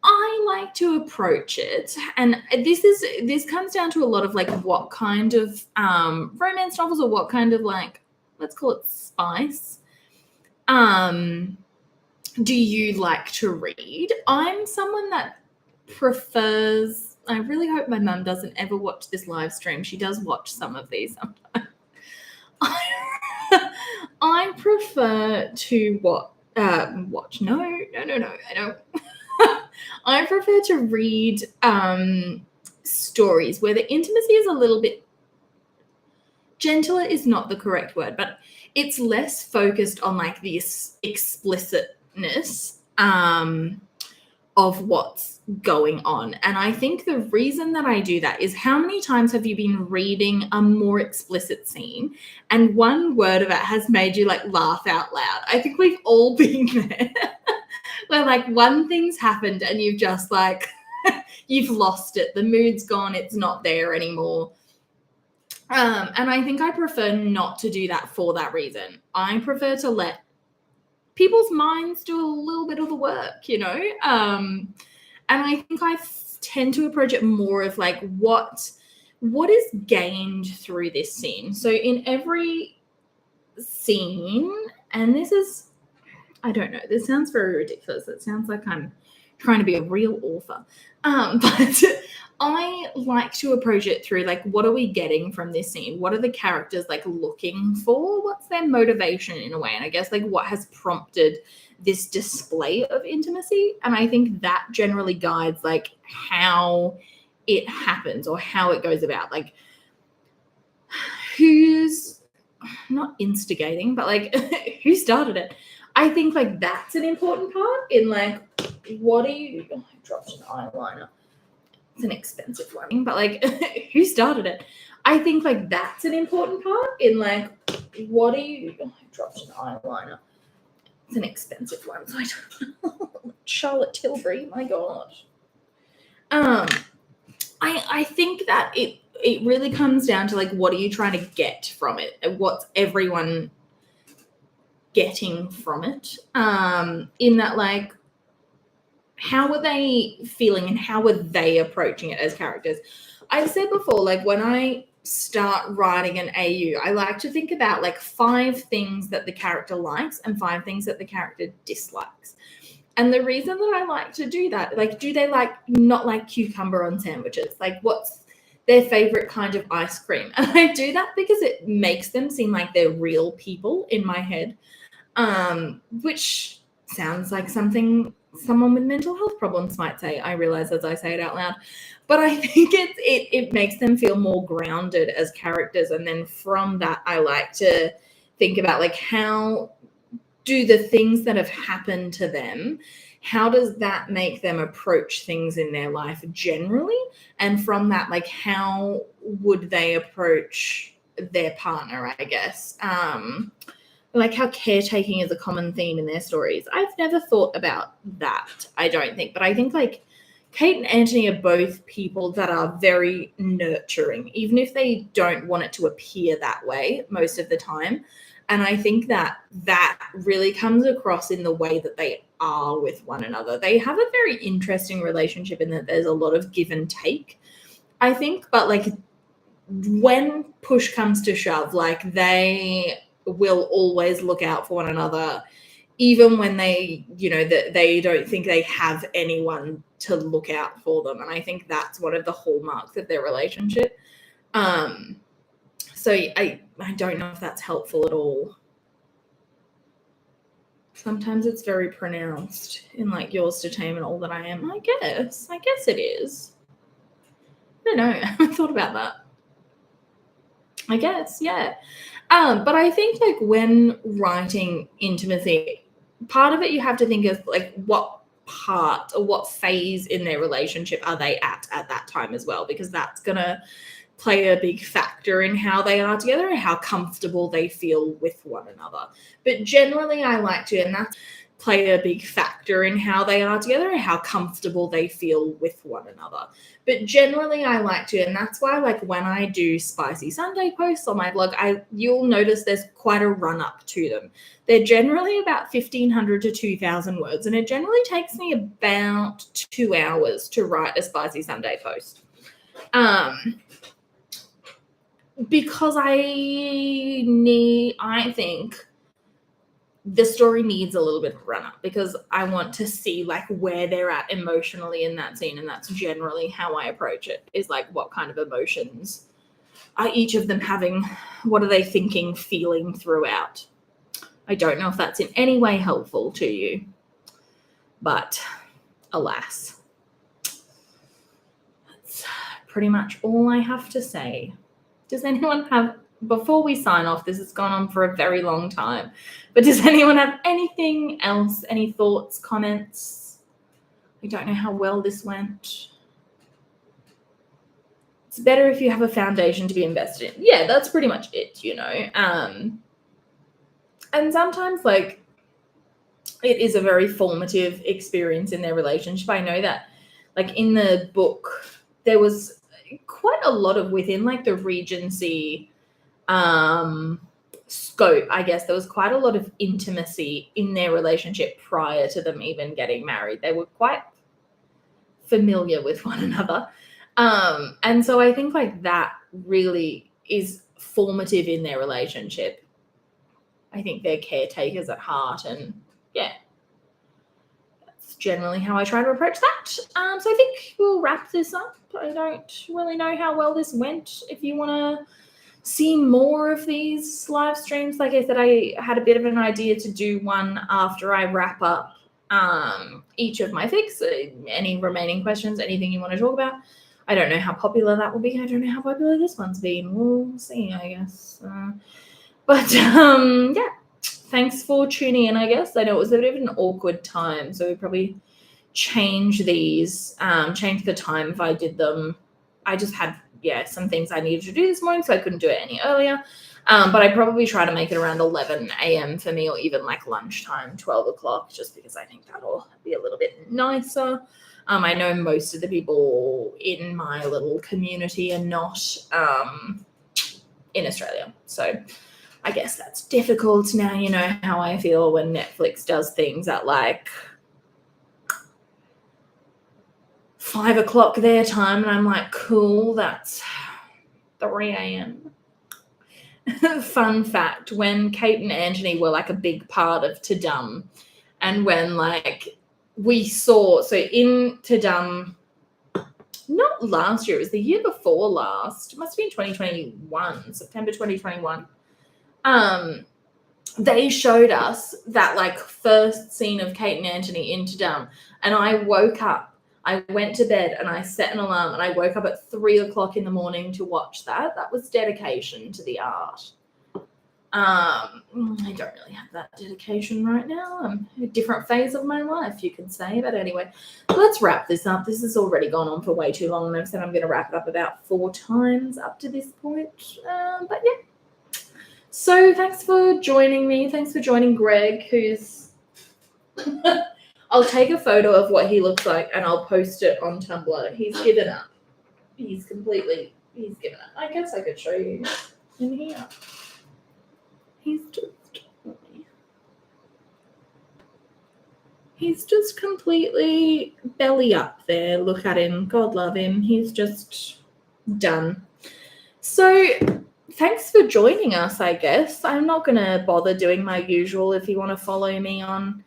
I like to approach it, and this comes down to a lot of like what kind of romance novels or what kind of like, let's call it spice, do you like to read? I'm someone that prefers, I really hope my mum doesn't ever watch this live stream. She does watch some of these sometimes. I prefer to watch. No, I don't. I prefer to read stories where the intimacy is a little bit gentler is not the correct word, but it's less focused on like this explicitness of what's going on. And I think the reason that I do that is, how many times have you been reading a more explicit scene and one word of it has made you like laugh out loud? I think we've all been there. Where like one thing's happened and you've just like, you've lost it. The mood's gone. It's not there anymore. And I think I prefer not to do that for that reason. I prefer to let people's minds do a little bit of the work, you know? And I think I tend to approach it more of like what is gained through this scene. So in every scene, and this is, I don't know, this sounds very ridiculous. It sounds like I'm trying to be a real author. But I like to approach it through like, what are we getting from this scene? What are the characters like looking for? What's their motivation in a way? And I guess like what has prompted this display of intimacy? And I think that generally guides like how it happens or how it goes about. Like who's not instigating, but like who started it? I think like that's an important part in like what are you? Oh, I dropped an eyeliner. It's an expensive one, but like who started it? I think like that's an important part in like what are you? Oh, I dropped an eyeliner. It's an expensive one, so I don't. Charlotte Tilbury, my god. I think that it really comes down to like what are you trying to get from it? What's everyone getting from it? In that like how are they feeling and how are they approaching it as characters? I've said before, like when I start writing an AU, I like to think about like 5 things that the character likes and 5 things that the character dislikes. And the reason that I like to do that, like, do they like not like cucumber on sandwiches? Like, what's their favorite kind of ice cream? And I do that because it makes them seem like they're real people in my head, which sounds like something someone with mental health problems might say. I realize as I say it out loud, but I think it makes them feel more grounded as characters. And then from that, I like to think about like how do the things that have happened to them, how does that make them approach things in their life generally? And from that, like how would they approach their partner, I guess? Like how caretaking is a common theme in their stories. I've never thought about that, I don't think. But I think like Kate and Anthony are both people that are very nurturing, even if they don't want it to appear that way most of the time. And I think that really comes across in the way that they are with one another. They have a very interesting relationship in that there's a lot of give and take, I think. But like when push comes to shove, like they will always look out for one another, even when they, that they don't think they have anyone to look out for them. And I think that's one of the hallmarks of their relationship. So I don't know if that's helpful at all. Sometimes it's very pronounced in like yours to tame and all that I am. I guess it is. I don't know. I haven't thought about that. I guess, yeah. But I think like when writing intimacy, part of it you have to think of like what part or what phase in their relationship are they at that time as well, because that's gonna play a big factor in how they are together and how comfortable they feel with one another. But generally I like to, and that's play a big factor in how they are together and how comfortable they feel with one another. But generally I like to, and that's why like when I do Spicy Sunday posts on my blog, you'll notice there's quite a run up to them. They're generally about 1,500 to 2,000 words, and it generally takes me about 2 hours to write a Spicy Sunday post. Because I think the story needs a little bit of run up, because I want to see like where they're at emotionally in that scene. And that's generally how I approach it, is like what kind of emotions are each of them having? What are they thinking, feeling throughout? I don't know if that's in any way helpful to you, but alas, that's pretty much all I have to say. Does anyone have, before we sign off, this has gone on for a very long time, but does anyone have anything else, any thoughts, comments? I don't know how well this went. It's better if you have a foundation to be invested in. Yeah, that's pretty much it, And sometimes, like, it is a very formative experience in their relationship. I know that, like, in the book, there was quite a lot of, within like the Regency scope, I guess there was quite a lot of intimacy in their relationship prior to them even getting married. They were quite familiar with one another, and so I think like that really is formative in their relationship. I think they're caretakers at heart, and yeah, generally how I try to approach that. So I think we'll wrap this up. I don't really know how well this went. If you want to see more of these live streams, like I said, I had a bit of an idea to do one after I wrap up each of my fics. Any remaining questions, anything you want to talk about? I don't know how popular that will be. I don't know how popular this one's been. We'll see, I guess. But yeah, thanks for tuning in, I guess. I know it was a bit of an awkward time, so we probably change these, change the time if I did them. I just had, some things I needed to do this morning, so I couldn't do it any earlier. But I probably try to make it around 11 a.m. for me, or even like lunchtime, 12 o'clock, just because I think that'll be a little bit nicer. I know most of the people in my little community are not in Australia, so I guess that's difficult. Now you know how I feel when Netflix does things at like 5 o'clock their time, and I'm like, cool, that's 3 a.m. Fun fact, when Kate and Anthony were like a big part of Tadum, and when like we saw, so in Tadum, not last year, it was the year before last, it must have been 2021, September 2021. They showed us that like first scene of Kate and Anthony in Tadum, and I woke up, I went to bed and I set an alarm, and I woke up at 3 o'clock in the morning to watch that. That was dedication to the art. I don't really have that dedication right now. I'm in a different phase of my life, you could say. But anyway, let's wrap this up. This has already gone on for way too long, and I've said I'm going to wrap it up about 4 times up to this point. But yeah. So thanks for joining me. Thanks for joining Greg, who's... I'll take a photo of what he looks like and I'll post it on Tumblr. He's given up. He's given up. I guess I could show you in here. He's just completely belly up there. Look at him. God love him. He's just done. So thanks for joining us, I guess. I'm not going to bother doing my usual if you want to follow me on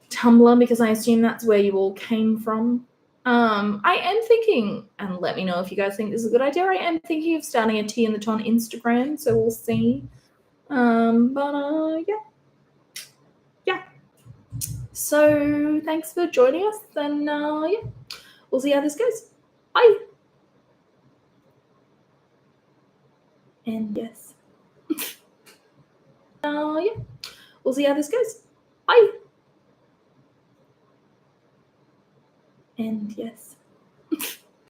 Tumblr, because I assume that's where you all came from. I am thinking, and let me know if you guys think this is a good idea, I am thinking of starting a Tea in the Ton Instagram, so we'll see. Yeah. So thanks for joining us, and we'll see how this goes. Bye. And yes. We'll see how this goes. Bye. And yes.